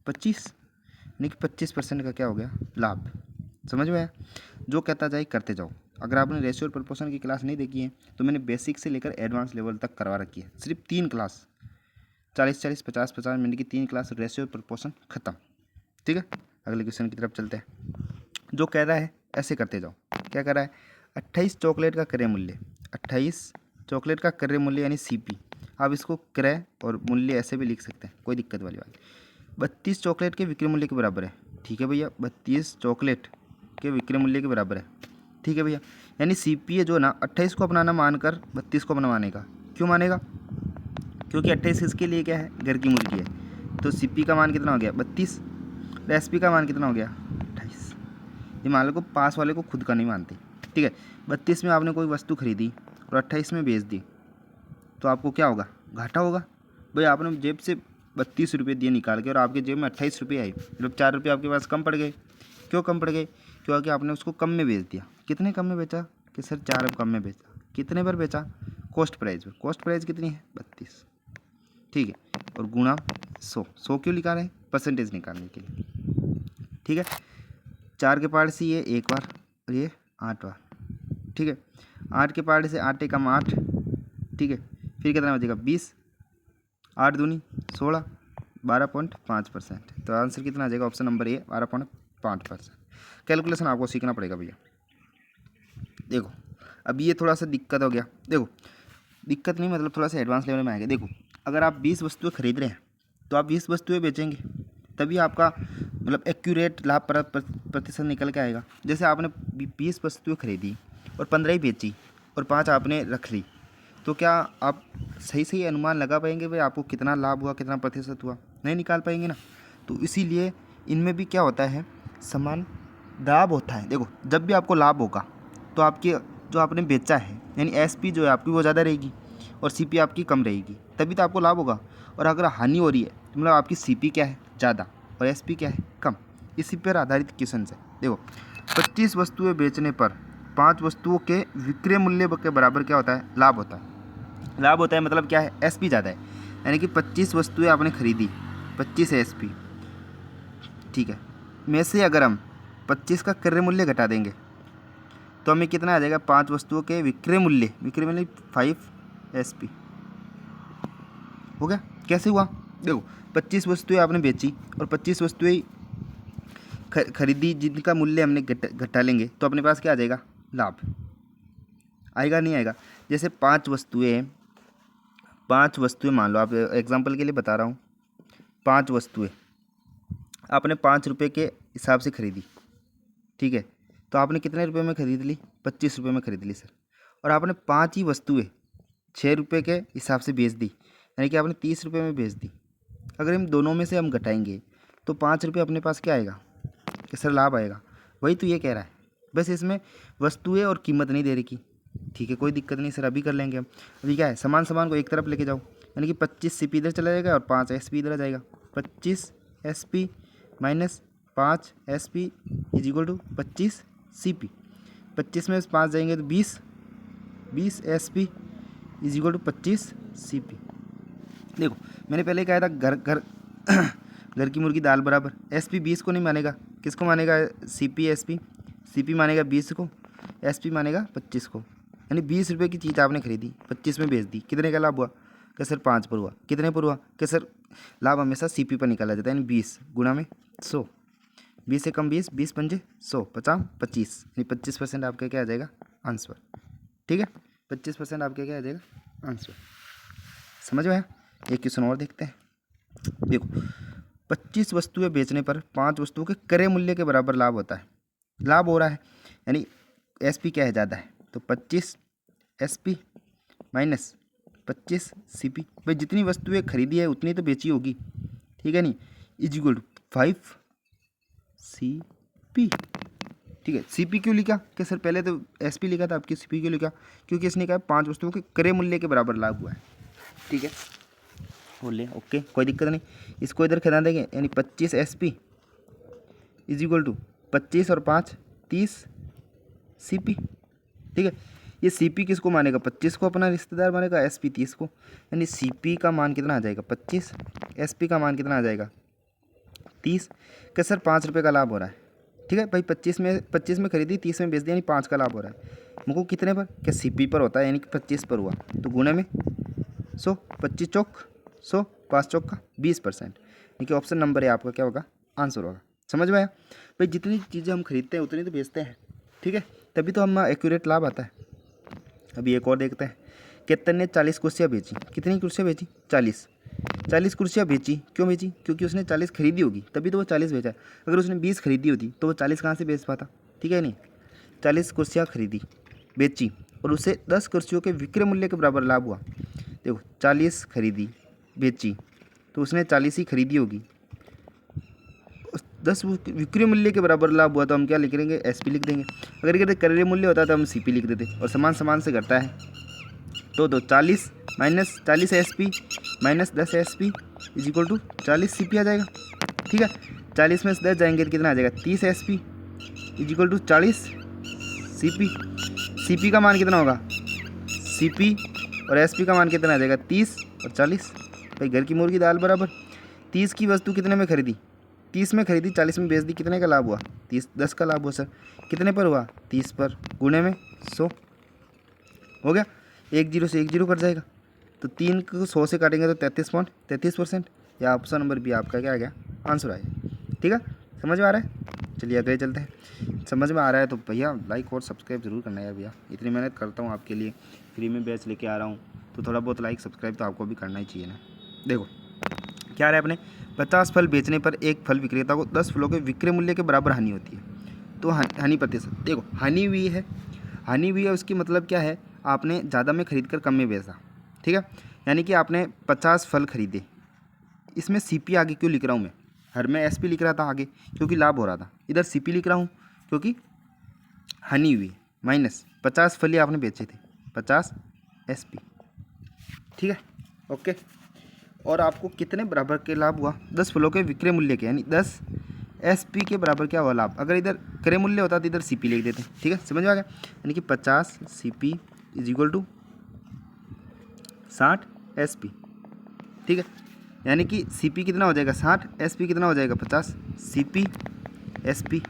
25 यानी कि 25% का क्या हो गया लाभ। समझ में आया, जो कहता जाए करते जाओ। अगर आपने रेशियो और प्रपोर्शन की क्लास नहीं देखी है तो मैंने बेसिक से लेकर एडवांस लेवल तक करवा रखी है, सिर्फ 3 क्लास, 40-40 50-50 मिनट की 3 क्लास, रेशियो और प्रपोर्शन खत्म। ठीक है, अगले क्वेश्चन की तरफ चलते हैं। जो कह रहा है ऐसे करते जाओ, क्या कह रहा है, 28 चॉकलेट का क्रय मूल्य, 28 चॉकलेट का क्रय मूल्य यानी सीपी, आप इसको क्रय और मूल्य ऐसे भी लिख सकते हैं, कोई दिक्कत वाली बात। 32 चॉकलेट के विक्रय मूल्य के बराबर है। ठीक है भैया, 32 चॉकलेट के विक्रय मूल्य के बराबर है। ठीक है भैया, यानी सीपी है जो ना 28 को अपनाना मानकर 32 को अपना मानेगा। क्यों मानेगा, क्योंकि 28 इसके लिए क्या है, घर की मुर्गी है, तो सीपी का मान कितना हो गया 32, एसपी का मान कितना हो गया 28। ये मान लो को पास वाले को खुद का नहीं मानते। ठीक है, 32 में आपने कोई वस्तु खरीदी और 28 में बेच दी, तो आपको क्या होगा, घाटा होगा। भाई आपने जेब से 32 रुपये दिए निकाल के और आपके जेब में 28 रुपये आए, मतलब 4 रुपये आपके पास कम पड़ गए। क्यों कम पड़ गए, क्योंकि आपने उसको कम में बेच दिया। कितने कम में बेचा, कि सर 4 कम में बेचा, कितने पर बेचा, कॉस्ट प्राइस पर, कॉस्ट प्राइस कितनी है 32। ठीक है, और गुणा 100 क्यों निकालें, परसेंटेज निकालने के लिए। ठीक है। 4 के पहाड़ से ये 1 बार और ये 8 बार, ठीक है। 8 के पहाड़ से 8 एकम 8, ठीक है। फिर कितना बचेगा 20, 8 दूनी 16, 12.5%। तो आंसर कितना आ जाएगा ऑप्शन नंबर ए 12.5%। कैलकुलेशन आपको सीखना पड़ेगा भैया। देखो अब ये थोड़ा सा दिक्कत हो गया। देखो दिक्कत नहीं मतलब थोड़ा सा एडवांस लेवल में आएगा। देखो अगर आप 20 वस्तुएं खरीद रहे हैं तो आप 20 वस्तुएं बेचेंगे, तभी आपका मतलब एक्यूरेट लाभ प्रतिशत निकल के आएगा। जैसे आपने 20 वस्तुएं खरीदी और 15 ही बेची और 5 आपने रख ली, तो क्या आप सही सही अनुमान लगा पाएंगे भाई आपको कितना लाभ हुआ, कितना प्रतिशत हुआ? नहीं निकाल पाएंगे ना। तो इसीलिए इनमें भी क्या होता है, समान लाभ होता है। देखो जब भी आपको लाभ होगा तो आपके जो आपने बेचा है यानी एसपी जो है आपकी वो ज़्यादा रहेगी और सीपी आपकी कम रहेगी, तभी तो आपको लाभ होगा। और अगर हानि हो रही है तो मतलब आपकी सीपी क्या है ज़्यादा और एसपी क्या है कम। इसी पर आधारित क्वेश्चन है। देखो 25 वस्तुएं बेचने पर 5 वस्तुओं के विक्रय मूल्य के बराबर क्या होता है, लाभ होता है। लाभ होता है मतलब क्या है, एसपी ज़्यादा है, यानी कि 25 वस्तुएं आपने खरीदी, 25 एसपी, ठीक है। में से अगर हम 25 का क्रय मूल्य घटा देंगे तो हमें कितना आ जाएगा, 5 वस्तुओं के विक्रय मूल्य 5 एसपी हो गया। कैसे हुआ, देखो 25 वस्तुएं आपने बेची और 25 वस्तुएं खरीदी, जिनका मूल्य हमने घटा लेंगे तो अपने पास क्या आ जाएगा, लाभ आएगा नहीं आएगा। जैसे 5 वस्तुएं मान लो, आप एग्जांपल के लिए बता रहा हूँ, 5 वस्तुएं आपने 5 रुपये के हिसाब से खरीदी, ठीक है। तो आपने कितने रुपए में खरीद ली, 25 रुपये में खरीद ली सर। और आपने 5 ही वस्तुएं 6 रुपये के हिसाब से बेच दी, यानी कि आपने 30 रुपये में बेच दी। अगर हम दोनों में से हम घटाएंगे तो 5 रुपये अपने पास क्या आएगा, कि सर लाभ आएगा। वही तो ये कह रहा है, बस इसमें वस्तुएं और कीमत नहीं दे रही, ठीक है। कोई दिक्कत नहीं सर, अभी कर लेंगे हम। अभी क्या है, समान को एक तरफ लेके जाओ, यानी कि 25 सीपी इधर चला जाएगा और 5 एसपी इधर आ जाएगा। 25 SP minus 5 SP is equal to 25 CP. 25 में 5 जाएंगे तो 20 SP is equal to 25 CP. देखो मैंने पहले कहा था घर की मुर्गी दाल बराबर। एसपी 20 को नहीं मानेगा, किसको मानेगा, सीपी एसपी। सीपी मानेगा 20 को, एसपी मानेगा 25 को। यानी 20 रुपये की चीज़ आपने खरीदी, 25 में बेच दी, कितने का लाभ हुआ, क्या सर 5 पर हुआ। कितने पर हुआ, क्या सर लाभ हमेशा सीपी पर निकाला जाता है, यानी 20 गुणा में 100, 20 से कम 20, 20 पंजे 100, 50 25, यानी 25% आपका क्या आ जाएगा आंसर, ठीक है। 25% आपका क्या आ जाएगा आंसर, समझ में आया। एक क्वेश्चन और देखते हैं। देखो 25 वस्तुएं बेचने पर 5 वस्तुओं के क्रय मूल्य के बराबर लाभ होता है। लाभ हो रहा है यानी एसपी क्या है ज़्यादा है, तो 25 एसपी माइनस 25 सीपी। भाई जितनी वस्तुएं खरीदी है उतनी तो बेची होगी, ठीक है नहीं, इज इक्वल टू 5 सीपी, ठीक है। सीपी क्यों लिखा, कि सर पहले तो एसपी लिखा था, आपकी सीपी क्यों लिखा, क्योंकि इसने कहा 5 वस्तुओं के क्रय मूल्य के बराबर लाभ हुआ है, ठीक है। बोलिए ओके, कोई दिक्कत नहीं। इसको इधर खिला देंगे, यानी 25 एसपी इज इक्वल टू 25 और 5 30 सीपी, ठीक है। ये सीपी किसको मानेगा, 25 को अपना रिश्तेदार मानेगा, एसपी 30 को, यानी सीपी का मान कितना आ जाएगा 25, एसपी का मान कितना आ जाएगा 30। क्या सर 5 रुपये का लाभ हो रहा है, ठीक है भाई। 25 में खरीदी, 30 में बेच दिया, यानी 5 का लाभ हो रहा है। मुझको कितने पर, क्या सीपी पर होता है, यानी कि 25 पर हुआ, तो गुणे में 100, 25 चौक 100, 5 चौक का 20%, यानी कि ऑप्शन नंबर है आपका क्या होगा आंसर होगा। समझ में आया भाई, जितनी चीज़ें हम खरीदते हैं उतनी तो बेचते हैं, ठीक है, तभी तो हम एक्यूरेट लाभ आता है। अभी एक और देखते हैं। केतन ने 40 कुर्सियाँ बेची, कितनी कुर्सियाँ बेची 40 कुर्सियाँ बेची। क्यों बेची, क्योंकि उसने 40 खरीदी होगी, तभी तो वो 40 बेचा है। अगर उसने 20 खरीदी होती तो वो 40 कहाँ से बेच पाता, ठीक है नहीं। 40 कुर्सियाँ खरीदी बेची और उसे 10 कुर्सियों के विक्रय मूल्य के बराबर लाभ हुआ। देखो 40 खरीदी बेची तो उसने 40 ही खरीदी होगी, 10 विक्रय मूल्य के बराबर लाभ हुआ तो हम क्या लिख देंगे, एसपी लिख देंगे। अगर कहते क्रय मूल्य होता तो हम सीपी लिख देते, और समान से घटता है तो 40 minus 40 SP minus 10 SP is equal to 40 CP आ जाएगा, ठीक है। 40 में से 10 जाएंगे तो कितना आ जाएगा 30 SP is equal to 40 CP. CP का मान कितना होगा, सीपी और एसपी का मान कितना आ जाएगा 30 और 40। भाई घर की मुर्गी दाल बराबर। 30 की वस्तु कितने में खरीदी, 30 में खरीदी 40 में बेच दी, कितने का लाभ हुआ? 10 का लाभ हुआ सर। कितने पर हुआ? 30 पर, गुणे में 100 हो गया। 1 जीरो से 1 जीरो कट जाएगा, तो 3 को 100 से काटेंगे तो 33%। या ऑप्शन नंबर बी आपका क्या आ गया? आंसर आएगा। ठीक है, समझ में आ रहा है? चलिए अगले चलते हैं। समझ में आ रहा है तो भैया लाइक और सब्सक्राइब जरूर करना है भैया, इतनी मेहनत करता हूँ आपके लिए, फ्री में बैच लेके आ रहा हूँ, तो थोड़ा बहुत लाइक सब्सक्राइब तो आपको भी करना ही चाहिए ना। देखो क्या रहा है अपने, 50 फल बेचने पर एक फल विक्रेता को 10 फलों के विक्रय मूल्य के बराबर हानि होती है। तो हानि प्रतिशत देखो, हानि हुई है, उसकी मतलब क्या है? आपने ज़्यादा में खरीद कर कम में बेचा, ठीक है। यानी कि आपने 50 फल खरीदे, इसमें सीपी आगे क्यों लिख रहा हूँ मैं? हर में एसपी लिख रहा था आगे क्योंकि लाभ हो रहा था, इधर सीपी लिख रहा हूँ क्योंकि हानि हुई, माइनस 50 फल ही आपने बेचे थे, 50 एसपी, ठीक है, ओके। और आपको कितने बराबर के लाभ हुआ? 10 फलों के विक्रय मूल्य के, यानी 10 एसपी के बराबर क्या हुआ लाभ? अगर इधर क्रय मूल्य होता तो इधर सीपी लिख देते, ठीक है, समझ में आ गया। यानी कि 50 CP is equal to 60 SP, ठीक है। यानी कि सीपी कितना हो जाएगा? 60, एसपी कितना हो जाएगा? 50। सीपी एसपी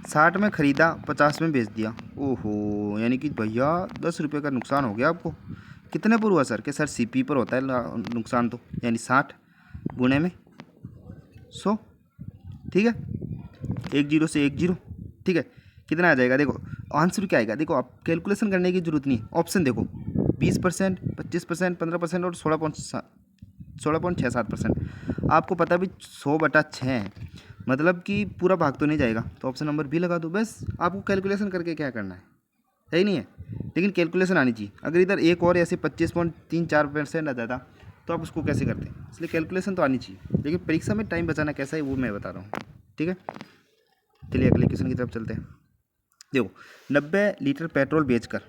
60 में ख़रीदा, 50 में बेच दिया। ओहो, यानी कि भैया 10 रुपये का नुकसान हो गया आपको। कितने पर हुआ सर? कि सर सीपी पर होता है नुकसान, तो यानी 60 गुणे में 100, ठीक है, 1 जीरो से 1 जीरो, ठीक है। कितना आ जाएगा? देखो आंसर क्या आएगा, देखो आप कैलकुलेशन करने की जरूरत नहीं है, ऑप्शन देखो 20%, 25%, 15% और 16.67%। आपको पता भी 100/6 है, मतलब कि पूरा भाग तो नहीं जाएगा, तो ऑप्शन नंबर बी लगा दो। बस आपको कैलकुलेशन करके क्या करना है ही नहीं है, लेकिन कैलकुलेशन आनी चाहिए। अगर इधर एक और ऐसे 25.34% आ जाता तो आप उसको कैसे करते? इसलिए कैलकुलेशन तो आनी चाहिए, लेकिन परीक्षा में टाइम बचाना कैसा है वो मैं बता रहा हूँ, ठीक है। चलिए अगले क्वेश्चन की तरफ चलते हैं। देखो 90 लीटर पेट्रोल बेचकर,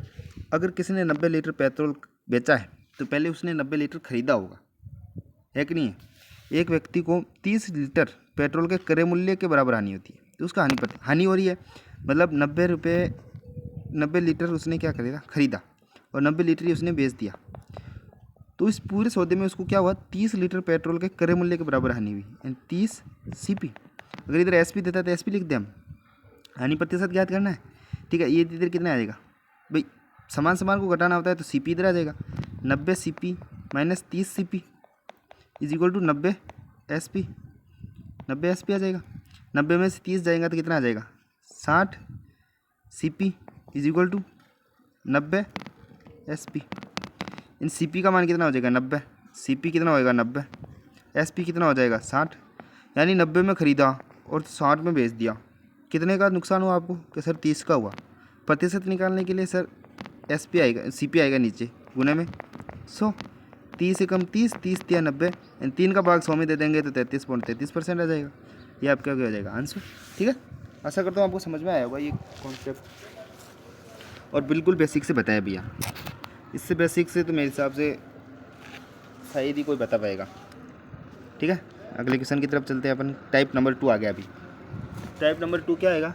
अगर किसी ने 90 लीटर पेट्रोल बेचा है तो पहले उसने 90 लीटर खरीदा होगा, है कि नहीं है? एक व्यक्ति को 30 लीटर पेट्रोल के क्रय मूल्य के बराबर हानि होती है, तो उसका हानि हो रही है, मतलब 90 लीटर उसने क्या खरीदा और 90 लीटर ही उसने बेच दिया, तो इस पूरे सौदे में उसको क्या हुआ? 30 लीटर पेट्रोल के क्रय मूल्य के बराबर हानि हुई, यानी 30 सीपी। अगर इधर एसपी देता तो एसपी लिख दे, हम हानि प्रतिशत ज्ञात करना है, ठीक है। ये इधर कितना आ जाएगा भाई? सामान को घटाना होता है तो सीपी इधर आ जाएगा, 90 CP minus 30 CP is equal to 90 SP, 90 SP आ जाएगा। 90 में से 30 जाएगा तो कितना आ जाएगा? 60 CP is equal to 90 SP. इन सीपी का मान कितना हो जाएगा? 90। सीपी कितना होएगा? 90। एसपी कितना हो जाएगा? 60। यानी 90 में ख़रीदा और 60 में बेच दिया। कितने का नुकसान हुआ आपको? कि सर 30 का हुआ। प्रतिशत निकालने के लिए सर एसपी आएगा, सीपी आएगा नीचे, गुने में 100। 30 से कम 30, 30 या 90, 3 का भाग 100 में दे देंगे तो 33.33% आ जाएगा। ये आपका क्या हो जाएगा? आंसर, ठीक है। आशा करता हूँ आपको समझ में आया होगा ये कॉन्सेप्ट, और बिल्कुल बेसिक से बताया भैया। इससे बेसिक से तो मेरे हिसाब से शायद ही कोई बता पाएगा, ठीक है। अगले क्वेश्चन की तरफ चलते हैं अपन। टाइप नंबर 2 आ गया अभी। टाइप नंबर 2 क्या आएगा?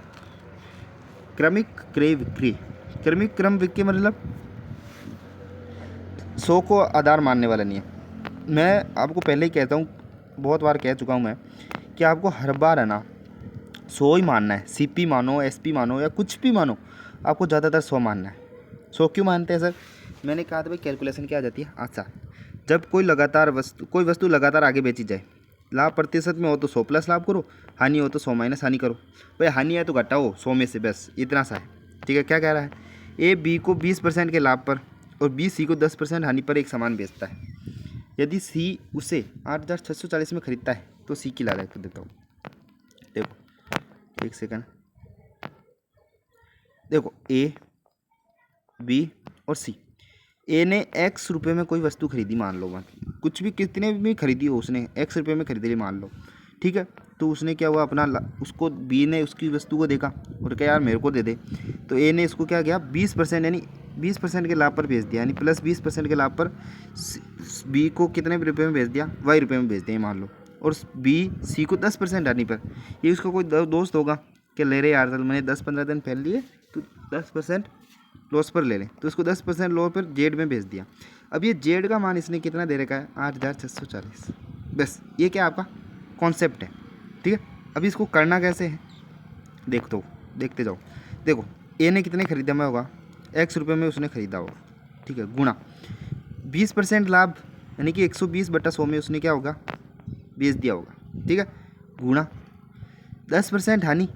क्रमिक क्रय विक्रय। क्रमिक क्रम विक्रय मतलब 100 को आधार मानने वाला नहीं है। मैं आपको पहले ही कहता हूँ, बहुत बार कह चुका हूँ मैं, कि आपको हर बार है ना 100 ही मानना है। सीपी मानो, एसपी मानो या कुछ भी मानो, आपको ज़्यादातर 100 मानना है। 100 क्यों मानते हैं सर? मैंने कहा था भाई कैलकुलेशन क्या आ जाती है? अच्छा, जब कोई वस्तु लगातार आगे बेची जाए, लाभ प्रतिशत में हो तो 100 प्लस लाभ करो, हानि हो तो 100 माइनस हानि करो। भाई हानि है तो घटाओ 100 में से, बस इतना सा है, ठीक है। क्या कह रहा है? ए बी को 20% के लाभ पर और बी सी को 10% हानि पर एक सामान बेचता है। यदि सी उसे 8640 में खरीदता है तो सी की लागत देता हूँ। देखो एक सेकंड, देखो ए बी और सी। ए ने x रुपये में कोई वस्तु खरीदी, मान लो, कुछ भी कितने भी खरीदी हो उसने, x रुपये में खरीदी मान लो, ठीक है। तो उसने क्या हुआ, अपना उसको बी ने उसकी वस्तु को देखा और क्या यार मेरे को दे दे, तो ए ने इसको क्या किया? 20% यानी 20% के लाभ पर बेच दिया, यानी प्लस 20% के लाभ पर बी को कितने रुपये में बेच दिया? y रुपये में बेच दिया मान लो। और बी सी को 10% हानि पर। ये उसका कोई दोस्त होगा कि ले रहे यार चल मैंने 10-15 दिन पहन लिए तो 10% लॉस पर ले लें, तो इसको 10% लॉस पर जेड में भेज दिया। अब ये जेड का मान इसने कितना दे रखा है? 8640। बस ये क्या आपका कॉन्सेप्ट है, ठीक है। अभी इसको करना कैसे है, देखते जाओ। देखो ए ने कितने खरीदा में होगा, x रुपये में उसने खरीदा होगा, ठीक है, गुणा 20% लाभ यानी कि 120/100 में उसने क्या होगा, बेच दिया होगा, ठीक है, गुणा 10% हानि,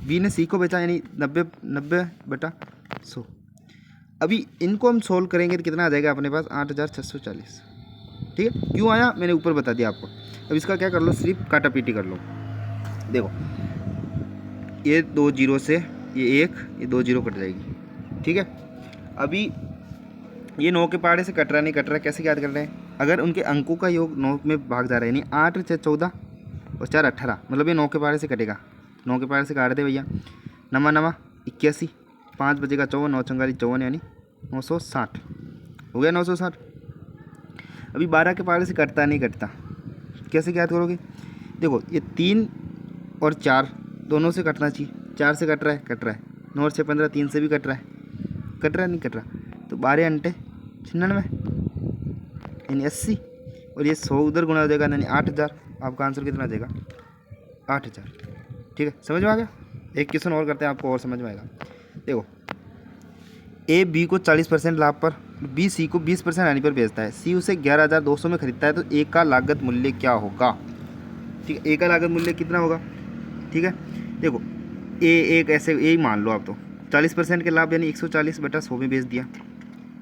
बी ने सी को बेचा यानी 90/100। अभी इनको हम सोल्व करेंगे तो कितना आ जाएगा अपने पास, 8640, ठीक है। क्यों आया मैंने ऊपर बता दिया आपको। अब इसका क्या कर लो, सिर्फ काटा पीटी कर लो। देखो ये 2 जीरो से ये 1, ये 2 जीरो कट जाएगी, ठीक है। अभी ये 9 के पहाड़े से कट रहा नहीं कट रहा, कैसे याद कर रहे हैं, अगर उनके अंकों का योग 9 में भाग जा रहा है, यानी 8 × 6 14 और 4 18, मतलब ये 9 के पहाड़े से कटेगा। 9 के पहाड़े से काट दे भैया, 9 81, 5 बजेगा 54, 9 चंगाली 54 यानी 960 हो गया, 960। अभी 12 के पहाड़े से कटता नहीं कटता, कैसे याद करोगे, देखो ये 3 और 4 दोनों से कटना चाहिए, 4 से कट रहा है, 9 और 6 15, 3 से भी कट रहा है नहीं कट रहा, तो 12 अंटे 96 यानी 80, और ये 100 उधर गुणा हो जाएगा यानी 8000। आपका आंसर कितना आ जाएगा, 8000, ठीक है। समझ में आ गया। एक क्वेश्चन और करते हैं, आपको और समझ में आएगा। देखो ए बी को 40% लाभ पर, बी सी को 20% हानि पर बेचता है, सी उसे 11200 में खरीदता है, तो ए का लागत मूल्य क्या होगा, ठीक है। ए का लागत मूल्य कितना होगा, ठीक है। देखो ए एक ऐसे ए मान लो आप, तो 40% के लाभ यानी 140/100 में बेच दिया,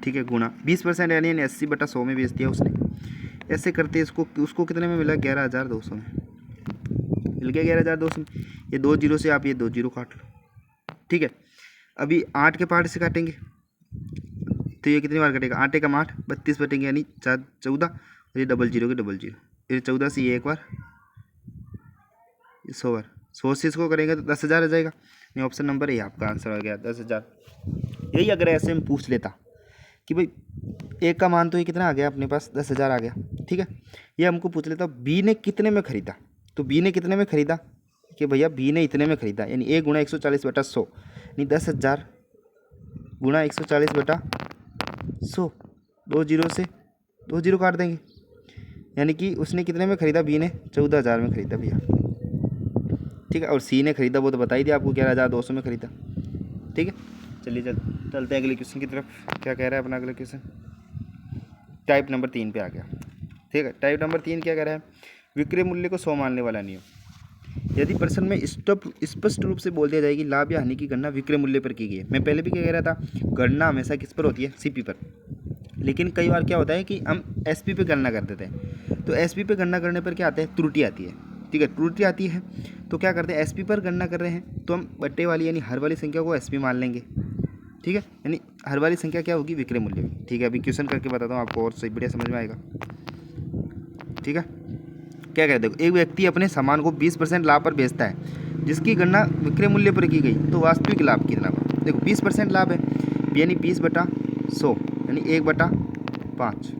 ठीक है, गुणा 20% यानी 80/100 में बेच दिया उसने। ऐसे करते उसको कितने में मिला, 11200 में मिल गया, 11200 में। ये 2 जीरो से आप ये 2 जीरो काट लो, ठीक है। अभी 8 के पहाड़ से काटेंगे तो ये कितनी बार कटेगा, 8 एकम 8, 32 बटेंगे यानी 14, और ये डबल जीरो के डबल जीरो, फिर 14 से ये एक बार 100 बार, 100 से इसको करेंगे तो 10,000 आ जाएगा। नहीं, ऑप्शन नंबर ए आपका आंसर आ गया, 10,000। यही अगर ऐसे में पूछ लेता कि भाई एक का मान तो ये कितना आ गया अपने पास, 10,000 आ गया, ठीक है। ये हमको पूछ लेता बी ने कितने में खरीदा, तो बी ने कितने में खरीदा कि भैया बी ने इतने में खरीदा, यानी ए गुणा 140/100 यानी 10,000 गुणा 140/100, 2 जीरो से 2 जीरो काट देंगे, यानी कि उसने कितने में खरीदा, बी ने 14,000 में खरीदा भैया, ठीक है। और सी ने खरीदा वो तो बता ही दिया आपको, 11,200 में खरीदा, ठीक है। चलिए चलते हैं अगले क्वेश्चन की तरफ। क्या कह रहा है अपना अगला क्वेश्चन, टाइप नंबर 3 पे आ गया, ठीक है। टाइप नंबर 3 क्या कह रहा है, विक्रय मूल्य को 100 मानने वाला नियम। यदि प्रश्न में स्पष्ट रूप से बोल दिया जाए कि लाभ या हानि की गणना विक्रय मूल्य पर की गई है। मैं पहले भी क्या कह रहा था, गणना हमेशा किस पर होती है, सीपी पर, लेकिन कई बार क्या होता है कि हम एसपी पे गणना कर देते हैं। तो एसपी पे गणना करने पर क्या आता है, त्रुटि आती है, ठीक है, त्रुटि आती है। तो क्या करते हैं, एसपी पर गणना कर रहे हैं तो हम बट्टे वाली यानी हर वाली संख्या को एसपी मान लेंगे, ठीक है, यानी हर वाली संख्या क्या होगी, विक्रय मूल्य होगी, ठीक है। अभी क्वेश्चन करके बताता हूँ आपको और सही बढ़िया समझ में आएगा, ठीक है। क्या कहते हैं, एक व्यक्ति अपने सामान को 20% लाभ पर बेचता है, जिसकी गणना विक्रय मूल्य पर की गई, तो वास्तविक लाभ कितना होगा। देखो 20% लाभ है यानी 20/100 यानी 1/5।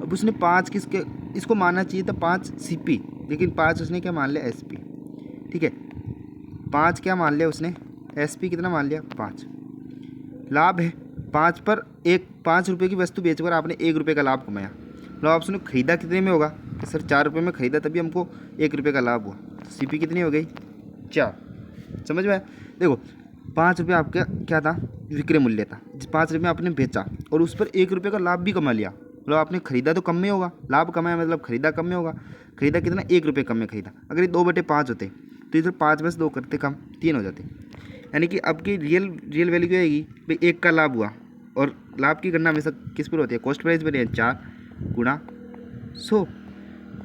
अब उसने 5 किसके, इसको मानना चाहिए था 5 सीपी, लेकिन 5 उसने क्या मान लिया, एसपी, ठीक है। 5 क्या मान लिया उसने, एसपी कितना मान लिया, 5। लाभ है 5 पर, 5 रुपये की वस्तु बेचकर आपने 1 रुपये का लाभ कमाया। मतलब आप उसने खरीदा कितने में होगा, कि सर 4 रुपये में खरीदा तभी हमको 1 रुपये का लाभ हुआ, तो सीपी कितनी हो गई, 4। समझ में आया। देखो 5 रुपये आपका क्या था, विक्रय मूल्य था, 5 रुपये आपने बेचा और उस पर 1 रुपये का लाभ भी कमा लिया। मतलब आपने खरीदा तो कम में होगा, लाभ कमाया मतलब खरीदा कम में होगा। खरीदा कितना, 1 रुपये कम में खरीदा। अगर ये 2/5 होते तो इधर 5 में से 2 करते कम, 3 हो जाते। यानी कि अब की रियल वैल्यू क्या आएगी भाई, 1 का लाभ हुआ, और लाभ की गणना हमेशा किस पर होती है, कॉस्ट प्राइस पर, 4 गुणा 100,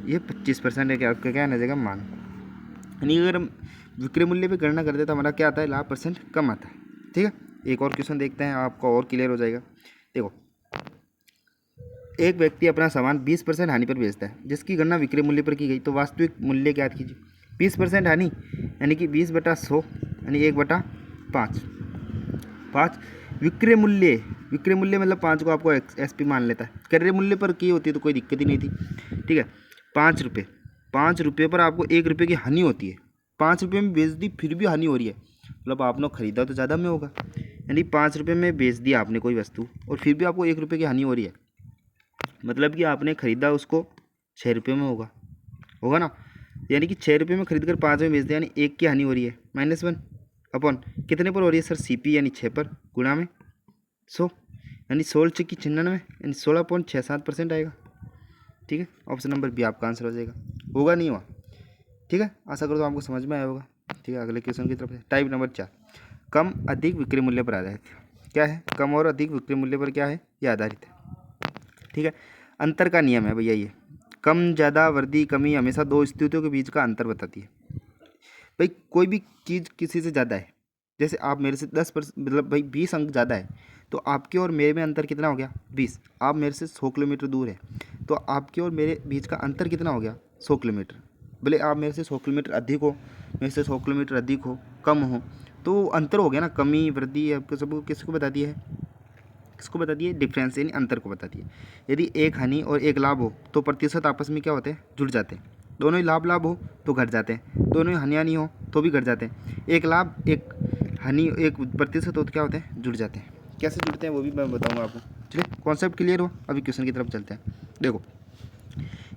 ये 25% है, क्या आपका क्या आ जाएगा, मान। यानी अगर हम विक्रय मूल्य पे गणना करते तो हमारा क्या आता है, लाभ % कम आता है, ठीक है। एक और क्वेश्चन देखते हैं, आपका और क्लियर हो जाएगा। देखो एक व्यक्ति अपना सामान 20% हानि पर बेचता है, जिसकी गणना विक्रय मूल्य पर की गई, तो वास्तविक मूल्य ज्ञात कीजिए। 20% हानि यानी कि 20/100 यानी 1/5। 5 विक्रय मूल्य मतलब 5 को आपको एसपी मान लेता है, क्रय मूल्य पर की होती है तो कोई दिक्कत ही नहीं थी, ठीक है। 5 रुपये पर आपको 1 रुपये की हानि होती है, 5 रुपये में बेच दी फिर भी हानि हो रही है, मतलब आपने खरीदा तो ज़्यादा में होगा, यानी 5 रुपये में बेच दिया आपने कोई वस्तु और फिर भी आपको 1 रुपये की हानि हो रही है, मतलब कि आपने खरीदा उसको 6 रुपये में होगा ना। यानी कि 6 रुपये में खरीद कर 5 में बेच दिया, यानी 1 की हानि हो रही है, -1 अपॉन कितने पर हो रही है सर, CP यानी 6 पर, गुणा में 100 यानी 16 की 96 यानी 16.67% आएगा। ठीक है, ऑप्शन नंबर बी आपका आंसर हो जाएगा। होगा नहीं हुआ? ठीक है, आशा करो तो आपको समझ में आया होगा। ठीक है, अगले क्वेश्चन की तरफ है। टाइप नंबर 4, कम अधिक विक्रय मूल्य पर आधारित। क्या है? कम और अधिक विक्रय मूल्य पर क्या है? ये आधारित है। ठीक है, अंतर का नियम है भैया ये। कम, ज़्यादा, वृद्धि, कमी हमेशा दो स्थितियों के बीच का अंतर बताती है। भाई कोई भी चीज़ किसी से ज़्यादा है, जैसे आप मेरे से 10% मतलब भाई 20 अंक ज़्यादा है, तो आपके और मेरे में अंतर कितना हो गया? 20। आप मेरे से 100 किलोमीटर दूर है, तो आपके और मेरे बीच का अंतर कितना हो गया? 100 किलोमीटर। भले आप मेरे से 100 किलोमीटर अधिक हो, मेरे से 100 किलोमीटर अधिक हो, कम हो, तो अंतर हो गया ना। कमी, वृद्धि आपको सबको किसको बताती है? किसको बताती है? डिफरेंस यानी अंतर को बताती है। यदि एक हानि और एक लाभ हो तो प्रतिशत आपस में क्या होते हैं? जुड़ जाते हैं। दोनों ही लाभ हो तो घट जाते हैं, दोनों ही हानि हो तो भी घट जाते हैं। एक लाभ, एक हानि, एक प्रतिशत हो तो क्या होते हैं? जुड़ जाते हैं। कैसे जुड़ते हैं वो भी मैं बताऊंगा आपको। चलिए, कॉन्सेप्ट क्लियर हो? अभी क्वेश्चन की तरफ चलते हैं। देखो,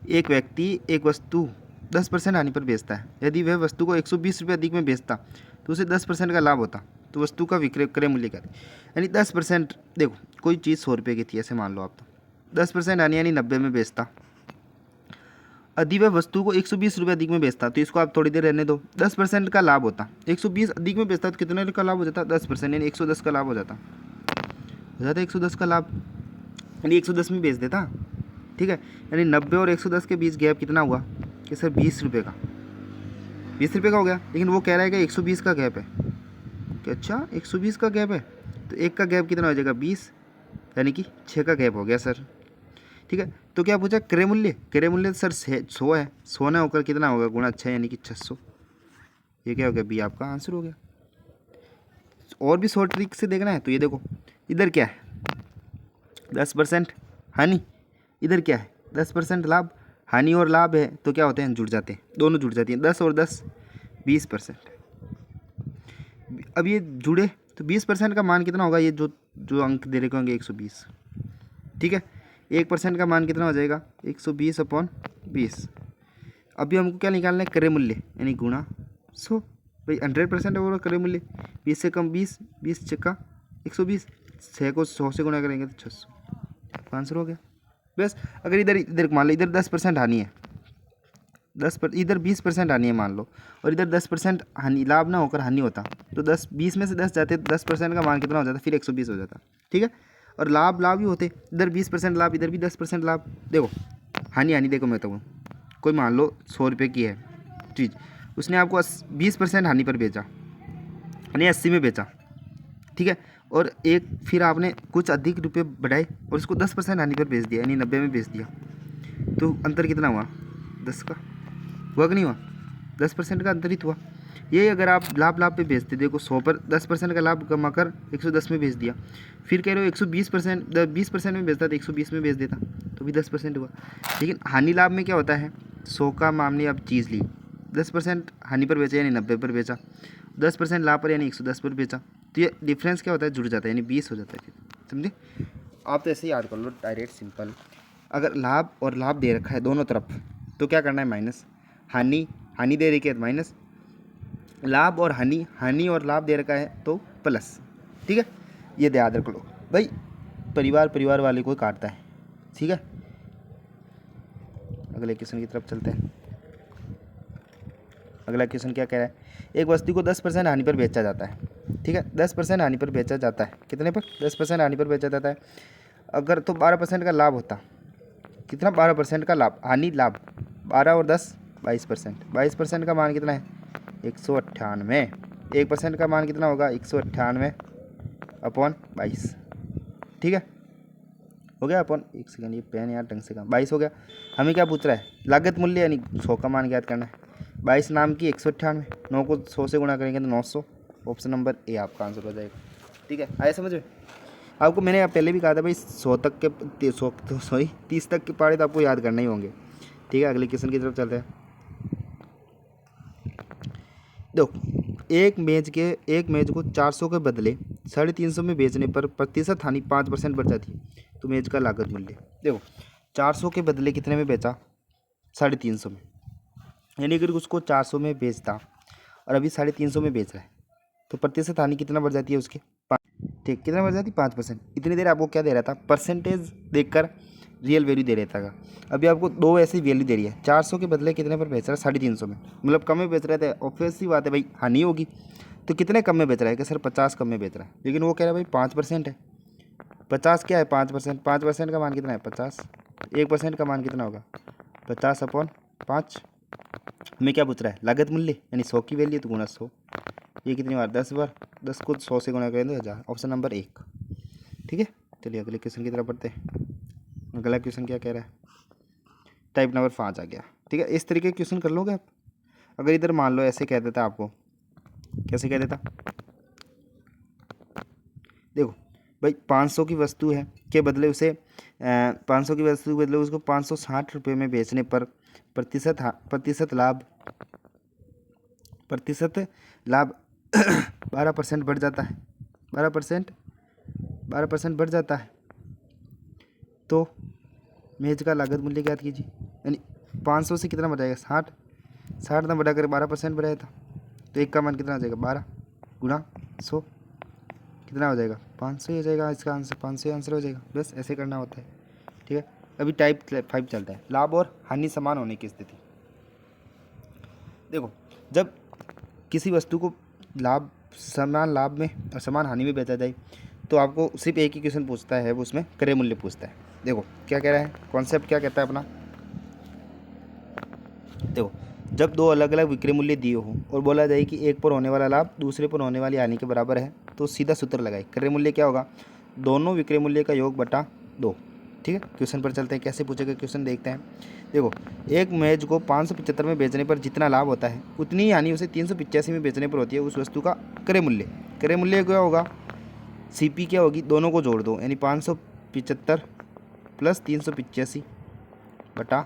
एक व्यक्ति एक वस्तु 10% हानि पर बेचता है। यदि वह वस्तु को 120 रुपये अधिक में बेचता तो उसे 10% का लाभ होता, तो वस्तु का विक्रय क्रय मूल्य क्या था? यानी 10%। देखो, कोई चीज़ 100 रुपये की थी ऐसे मान लो आप, तो 10% हानि यानी 90 में बेचता। यदि वह वस्तु को 120 रुपये अधिक में बेचता, तो इसको आप थोड़ी देर रहने दो, 10% का लाभ होता। 120 अधिक में बेचता तो कितने का लाभ हो जाता? 10% यानी 110 का लाभ हो जाता। 110 का लाभ, यानी 110 में बेच देता। ठीक है, यानी 90 और 110 के बीच गैप कितना हुआ? कि सर 20 रुपये का, 20 रुपये का हो गया। लेकिन वो कह रहा है कि 120 का गैप है। कि अच्छा 120 का गैप है, तो एक का गैप कितना हो जाएगा? 20, यानी कि 6 का गैप हो गया सर। ठीक है, तो क्या पूछा? क्रय मूल्य। क्रय मूल्य सर 100 है, 100 ना होकर कितना होगा? गुणा 6 यानी कि 600। ये क्या हो गया? बी आपका आंसर हो गया। और भी शॉर्ट ट्रिक से देखना है तो ये देखो, इधर क्या है? 10% हानि, इधर क्या है? 10% लाभ। हानि और लाभ है तो क्या होते हैं? जुड़ जाते हैं, दोनों जुड़ जाती हैं। 10 और 10 20%। अब ये जुड़े तो 20% का मान कितना होगा? ये जो जो अंक दे रखे होंगे 120। ठीक है, 1% का मान कितना हो जाएगा? 120/20। अभी हमको क्या निकालना है? क्रय मूल्य यानी गुणा 100। भाई 100% है वो क्रय मूल्य। 20 से कम 20, 20 छक्का 120, 6 को 100 से गुणा करेंगे तो 600। आंसर हो गया बस। अगर इधर इधर मान लो, इधर 10% हानि है, इधर 20% हानि है मान लो, और इधर 10% हानि, लाभ ना होकर हानि होता, तो 20 में से 10 जाते, 10% का मान कितना हो जाता? फिर 120 हो जाता। ठीक है, और लाभ ही होते, इधर 20% लाभ, इधर भी 10% लाभ। देखो हानि देखो, मैं तो कोई मान लो 100 रुपये की है चीज़, उसने आपको 20% हानि पर बेचा, यानी 80 में बेचा। ठीक है, और एक फिर आपने कुछ अधिक रुपये बढ़ाए और उसको 10% हानि पर बेच दिया, यानी 90 में बेच दिया, तो अंतर कितना हुआ? 10 का। हुआ कि नहीं हुआ? 10% का अंतरित हुआ। ये अगर आप लाभ पे बेचते, देखो 100 पर 10% का लाभ कमा कर 110 में बेच दिया, फिर कह रहे हो 120%, 20% में बेचता तो 120 में बेच देता, तो भी 10% हुआ। लेकिन हानि लाभ में क्या होता है? 100 का मामले आप चीज़ ली, 10% हानि पर बेचा यानी 90 पर बेचा, 10% लाभ पर यानी 110 पर बेचा, तो ये डिफरेंस क्या होता है? जुड़ जाता है, यानी 20 हो जाता है। समझे? आप तो ऐसे ही याद कर लो, डायरेक्ट सिंपल। अगर लाभ और लाभ दे रखा है दोनों तरफ, तो क्या करना है? माइनस। हानि दे रखी है तो माइनस, लाभ और हानि और लाभ दे रखा है तो प्लस। ठीक है, ये याद रख लो भाई। परिवार वाले को काटता है। ठीक है, अगले क्वेश्चन की तरफ चलते हैं। अगला क्वेश्चन क्या कह रहा है? एक वस्तु को 10% हानि पर बेचा जाता है। ठीक है, 10% हानि पर बेचा जाता है। कितने पर? 10% हानि पर बेचा जाता है। अगर तो 12% का लाभ होता, कितना? 12% का लाभ, हानि लाभ 12 और 10 22%। 22% का मान कितना है? 198। 1% का मान कितना होगा? 198/22। ठीक है, हो गया अपन। एक सेकंड, ये पेन यार ढंग से काम। 22 हो गया। हमें क्या पूछ रहा है? लागत मूल्य यानी 100 का मान ज्ञात करना है। 22 नाम की 198, 9 को 100 से गुणा करेंगे तो 900। ऑप्शन नंबर ए आपका आंसर हो जाएगा। ठीक है, आया समझ में? आपको मैंने पहले भी कहा था भाई 100 तक के 30 तक के पढ़े तो आपको याद करना ही होंगे। ठीक है, अगले क्वेश्चन की तरफ चलते हैं। देखो, एक मेज को 400 के बदले 350 में बेचने पर प्रतिशत हानि 5% बढ़ जाती है, तो मेज का लागत मूल्य। देखो 400 के बदले कितने में बेचा? 350 में, यानी अगर उसको 400 में बेचता और अभी 350 में बेच रहा है तो प्रतिशत हानि कितना बढ़ जाती है उसकी? 5। ठीक, कितना बढ़ जाती है? 5%। इतनी देर आपको क्या दे रहा था? परसेंटेज देखकर रियल वैल्यू दे रहा था। अभी आपको दो ऐसी वैल्यू दे रही है, 400 के बदले कितने पर बेच रहा है? 350 में, मतलब कम में बेच रहे थे। ऑब्वियस सी बात है भाई, हानि होगी। तो कितने कम में बेच रहा है? कि सर 50 कम में बेच रहा है, लेकिन वो कह रहा है भाई 5% है। 50 क्या है? 5%। 5% का मान कितना है? 50। 1% का मान कितना होगा? 50/5। हमें क्या पूछ रहा है? लागत मूल्य, यानी 100 की वैल्यू तो गुना 100। ये कितनी बार? 10 बार। 10 को 100 से गुना करें तो 1000। Option number 1। ठीक है, चलिए अगले क्वेश्चन की तरफ बढ़ते हैं। अगला क्वेश्चन क्या कह रहा है? टाइप नंबर 5 आ गया। ठीक है, इस तरीके के क्वेश्चन कर लोगे आप। अगर इधर मान लो ऐसे कह देता आपको, कैसे कह देता? देखो भाई, 500 की वस्तु है के बदले उसे 500 की वस्तु के बदले उसको 560 रुपये में बेचने पर प्रतिशत लाभ 12% बढ़ जाता है। 12% बढ़ जाता है। तो मेज का लागत मूल्य ज्ञात कीजिए। यानी 500 से कितना बढ़ाएगा? 60। 60 ना बढ़ा कर 12% बढ़ाया था, तो एक का मान कितना आ जाएगा? 12 गुना 100 कितना हो जाएगा? 500 ही हो जाएगा। इसका आंसर 500 आंसर हो जाएगा। बस ऐसे करना होता है। ठीक है, अभी टाइप 5 चलता है। लाभ और हानि समान होने की स्थिति। देखो, जब किसी वस्तु को समान लाभ में और समान हानि में बेचा जाए तो आपको सिर्फ एक ही क्वेश्चन पूछता है, वो उसमें क्रय मूल्य पूछता है। देखो क्या कह रहा है, कॉन्सेप्ट क्या कहता है अपना। देखो, जब दो अलग अलग विक्रय मूल्य दिए हो और बोला जाए कि एक पर होने वाला लाभ दूसरे पर होने वाली हानि के बराबर है, तो सीधा सूत्र लगाए। क्रय मूल्य क्या होगा? दोनों विक्रय मूल्य का योग बटा 2। ठीक है, क्वेश्चन पर चलते हैं। कैसे पूछेगा क्वेश्चन, देखते हैं। देखो, एक मेज को 575 में बेचने पर जितना लाभ होता है उतनी ही हानि उसे 385 में बेचने पर होती है। उस वस्तु का क्रय मूल्य, क्रय मूल्य क्या होगा? सीपी क्या होगी? दोनों को जोड़ दो, यानी 575 प्लस 385 बटा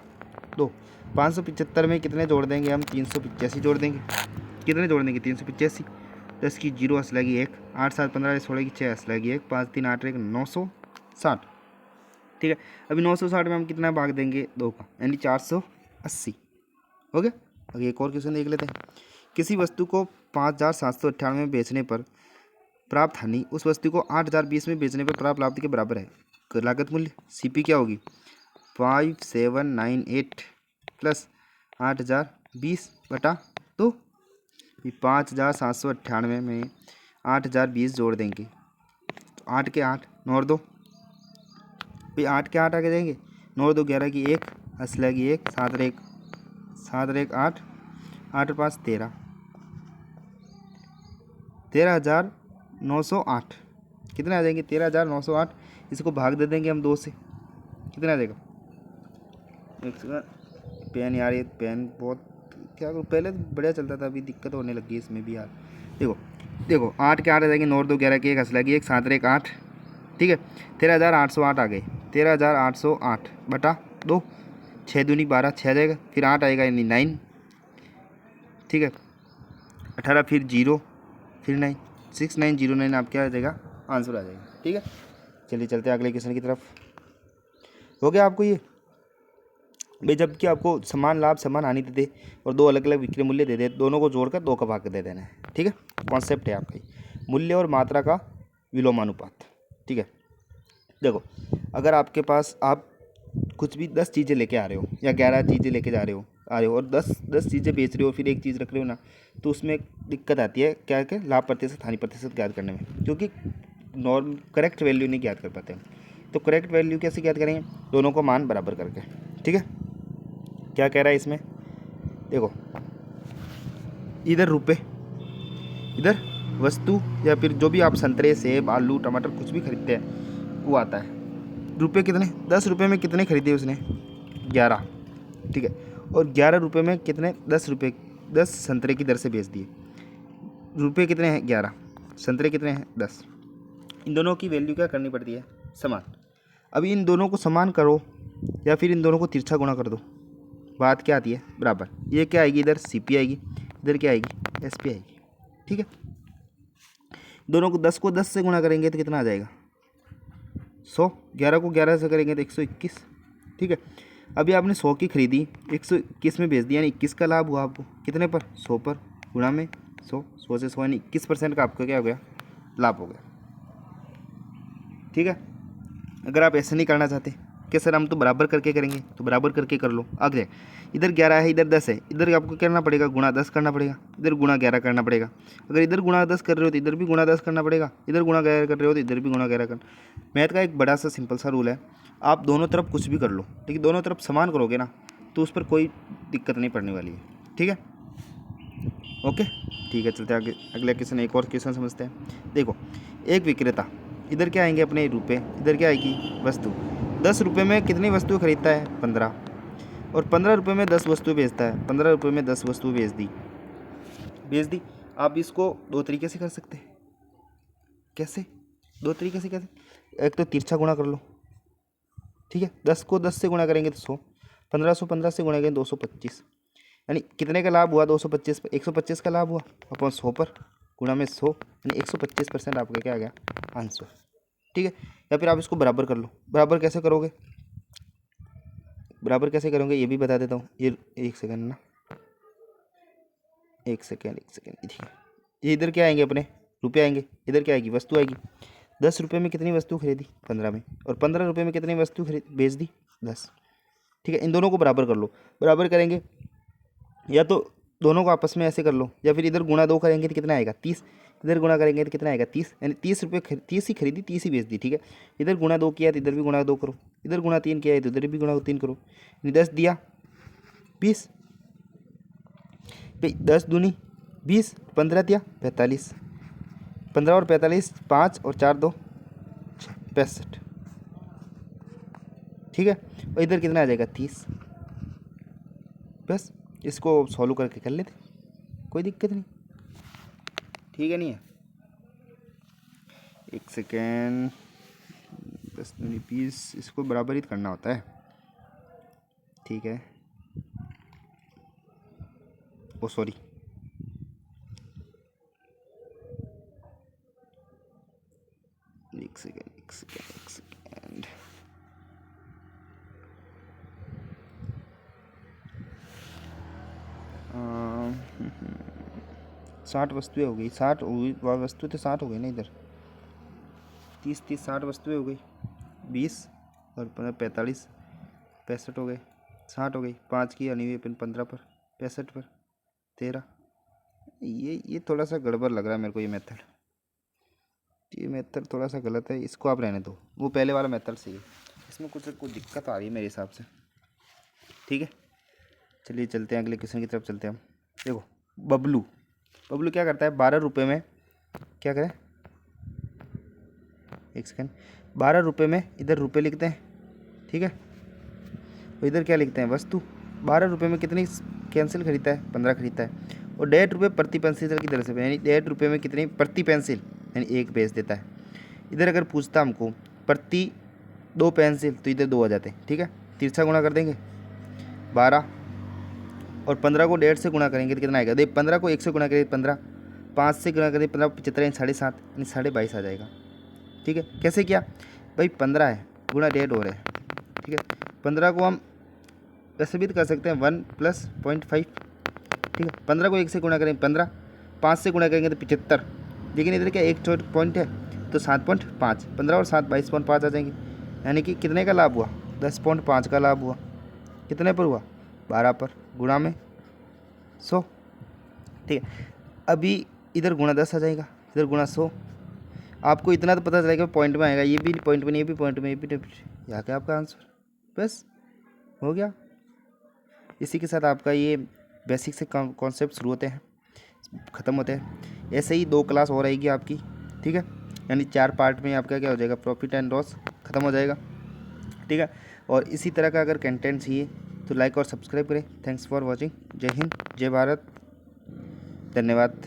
2। 575 में कितने जोड़ देंगे हम? 385 जोड़ देंगे। कितने जोड़ देंगे? 385। 10 की 0 हंस लगी 1, 8 7 15 16 की 6 हंस लगी 1, 5 3 8 1 960। ठीक है, अभी 960 में हम कितना भाग देंगे? 2 का, यानी 480 हो गया। अभी एक और क्वेश्चन देख लेते हैं। किसी वस्तु को 5798 में बेचने पर प्राप्त हानि उस वस्तु को 8020 में बेचने पर प्राप्त लाभ के बराबर है। लागत मूल्य सीपी क्या होगी? 5798 प्लस 8020 बटा 2। 5798 में 8020 जोड़ देंगे तो 8 के 8 नोड़ दो भाई, 8 के 8 आगे जाएंगे। 9 2 11 की 1 असला की 1 7 1 8 8 5 13 13,908 कितने आ जाएंगे? 13,908। इसको भाग दे देंगे हम 2 से, कितना आ जाएगा? एक सेकंड, पेन यार, ये पेन बहुत क्या करूँ, पहले तो बढ़िया चलता था, अभी दिक्कत होने लगी इसमें भी यार। देखो देखो, 8 के 8 आ जाएंगे। 9 2 11 की 1 असला की 1 7 1 8। ठीक है, 13,808 आ गए। 13,808 बटा 2, 6 दूनी 12, 6 आ जाएगा। फिर 8 आएगा, यानी 9। ठीक है, 18 फिर 0 फिर 9, 6909 आप क्या आ जाएगा? आंसर आ जाएगा। ठीक है, चलिए चलते हैं अगले क्वेश्चन की तरफ। हो गया आपको ये भाई, जबकि आपको समान लाभ समान हानि दे दे और दो अलग अलग विक्रय मूल्य दे दे, दोनों को जोड़कर 2 का भाग दे देना है। ठीक है, कॉन्सेप्ट है आपका ये, मूल्य और मात्रा का विलोमानुपात। ठीक है, देखो, अगर आपके पास आप कुछ भी 10 चीज़ें लेके आ रहे हो या 11 चीज़ें लेके जा रहे हो और 10 चीज़ें बेच रहे हो, फिर एक चीज़ रख रहे हो ना, तो उसमें दिक्कत आती है क्या कि लाभ प्रतिशत हानि प्रतिशत ज्ञात करने में, क्योंकि नॉर्म करेक्ट वैल्यू नहीं ज्ञात कर पाते हैं। तो करेक्ट वैल्यू कैसे ज्ञात करेंगे? दोनों को मान बराबर करके। ठीक है, क्या कह रहा है इसमें? देखो, इधर रुपए, इधर वस्तु, या फिर जो भी आप संतरे सेब आलू टमाटर कुछ भी खरीदते हैं वो आता है। रुपए कितने? 10 रुपये में कितने खरीदे उसने? 11। ठीक है, और 11 रुपये में कितने? 10 रुपये 10 संतरे की दर से बेच दिए। रुपये कितने हैं? 11। संतरे कितने हैं? 10। इन दोनों की वैल्यू क्या करनी पड़ती है? समान। अभी इन दोनों को समान करो या फिर इन दोनों को तिरछा गुणा कर दो, बात क्या आती है? बराबर। ये क्या आएगी? इधर सीपी आएगी, इधर क्या आएगी? एसपी आएगी। ठीक है, दोनों को 10 से गुणा करेंगे तो कितना आ जाएगा? 100। 11 को 11 से करेंगे तो 121। ठीक है, अभी आपने 100 की खरीदी, 121 में बेच दिया, यानी 21 का लाभ हुआ आपको। कितने पर? 100 पर, गुणा में 100 से 100 यानी 21% का आपका क्या हो गया? लाभ हो गया। ठीक है। अगर आप ऐसे नहीं करना चाहते कि सर हम तो बराबर करके करेंगे, तो बराबर करके कर लो। आगे इधर 11 है, इधर 10 है, इधर आपको करना पड़ेगा गुणा 10 करना पड़ेगा, इधर गुणा 11 करना पड़ेगा। अगर इधर गुणा 10 कर रहे हो तो इधर भी गुणा 10 करना पड़ेगा, इधर गुणा 11 कर रहे हो तो इधर भी गुणा 11 करना। मैथ का एक बड़ा सा सिंपल सा रूल है, आप दोनों तरफ कुछ भी कर लो, लेकिन दोनों तरफ समान करोगे ना तो उस पर कोई दिक्कत नहीं पड़ने वाली है। ठीक है, ओके, ठीक है। चलते आगे, अगले क्वेश्चन, एक और क्वेश्चन समझते हैं। देखो, एक विक्रेता, इधर क्या आएंगे अपने रुपए, इधर क्या आएगी वस्तु। 10 रुपये में कितनी वस्तु खरीदता है? 15। और 15 रुपये में 10 वस्तुएं बेचता है। 15 रुपये में 10 वस्तुएं बेच दी। आप इसको दो तरीके से कर सकते हैं। कैसे? दो तरीके से कैसे? एक तो तिरछा गुणा कर लो, ठीक है। 10 को 10 से गुणा करेंगे तो 100, 1515 से गुणा करेंगे 225, यानी कितने का लाभ हुआ? 225 पर 125 का लाभ हुआ अपन 100 पर, गुणा में 100, यानी 125% आपका क्या आ गया? आंसर। ठीक है। या फिर आप इसको बराबर कर लो। बराबर कैसे करोगे? बराबर कैसे करोगे ये भी बता देता हूँ। ये एक सेकंड ना, एक सेकंड, ठीक है। ये इधर क्या आएंगे अपने? रुपये आएंगे। इधर क्या आएगी? वस्तु आएगी। 10 रुपये में कितनी वस्तु खरीदी? 15 में। और 15 रुपये में कितनी वस्तु बेच दी? 10। ठीक है, इन दोनों को बराबर कर लो। बराबर करेंगे या तो दोनों को आपस में ऐसे कर लो, या फिर इधर गुणा 2 करेंगे तो कितना आएगा? 30। इधर गुणा करेंगे तो कितना आएगा? 30, यानी 30 रुपये 30 ही खरीदी, 30 ही बेच दी। ठीक है, इधर गुणा 2 किया तो इधर भी गुणा 2 करो, इधर गुणा 3 किया है तो इधर भी गुणा 3 करो, यानी 10 दिया 20, 10 दूनी 20, 15 दिया 45, 15 और 45, 5 और 4 2 65। ठीक है, और इधर कितना आ जाएगा? 30। बस इसको सॉल्व करके कर लेते, कोई दिक्कत नहीं। ठीक है, नहीं है? एक सेकेंड, 10 दूनी 20, इसको बराबर ही करना होता है। ठीक है, ओ सॉरी, एक सेकेंड 60 वस्तुएं हो गई। 60 हो गई, वस्तु तो 60 हो गई ना इधर। 30 60 वस्तुएं हो गई। 20 और 45 65 हो गए। 60 हो गई, 5 की यानी 15 पर, 65 पर 13। ये थोड़ा सा गड़बड़ लग रहा है मेरे को। ये मेथड थोड़ा सा गलत है, इसको आप रहने दो। वो पहले वाला मेथड सही है, इसमें कुछ दिक्कत आ रही है मेरे हिसाब से। ठीक है, चलिए चलते हैं अगले क्वेश्चन की तरफ चलते हैं हम। देखो, बबलू क्या करता है? 12 रुपये में क्या करें? एक सेकंड, 12 रुपये में इधर रुपये लिखते हैं, ठीक है, तो इधर क्या लिखते हैं? वस्तु। 12 रुपये में कितनी पेंसिल खरीदता है? 15 खरीदता है। और 1.5 रुपये प्रति पेंसिल की तरह से, यानी 1.5 रुपये में कितनी प्रति पेंसिल, यानी एक बेच देता है। इधर अगर पूछता हमको प्रति 2 पेंसिल, तो इधर 2 आ जाते हैं। ठीक है, तिरछा गुणा कर देंगे 12, और 15 को 1.5 से गुणा करेंगे तो कितना आएगा? देख, 15 को 1 से गुणा करेंगे 15, 5 से गुणा करेंगे 15 75, यानी 7.5, यानी 22.5 आ जाएगा। ठीक है, कैसे किया भाई? 15 है गुणा 1.5 और है। ठीक है, 15 को हम ऐसे भी तो कर सकते हैं 1 + 0.5। ठीक है, 15 को 1 से गुणा करेंगे 15, 5 से गुणा करेंगे तो 75, लेकिन इधर क्या एक पॉइंट है तो 7.5, 15 और 7 22.5 आ जाएंगे, यानी कि कितने का लाभ हुआ? 10.5 का लाभ हुआ। कितने पर हुआ? 12 पर, गुणा में 100। ठीक है, अभी इधर गुणा 10 आ जाएगा, इधर गुणा 100। आपको इतना तो पता चलेगा पॉइंट में आएगा, ये भी पॉइंट में, ये भी पॉइंट में, ये भी। यहाँ क्या आपका आंसर? बस हो गया। इसी के साथ आपका ये बेसिक से कॉन्सेप्ट शुरू होते हैं, ख़त्म होते हैं। ऐसे ही 2 क्लास और आएगी आपकी। ठीक है, यानी 4 पार्ट में आपका क्या हो जाएगा? प्रॉफिट एंड लॉस ख़त्म हो जाएगा। ठीक है, और इसी तरह का अगर कंटेंट चाहिए तो लाइक और सब्सक्राइब करें। Thanks for watching. जय हिंद, जय भारत, धन्यवाद।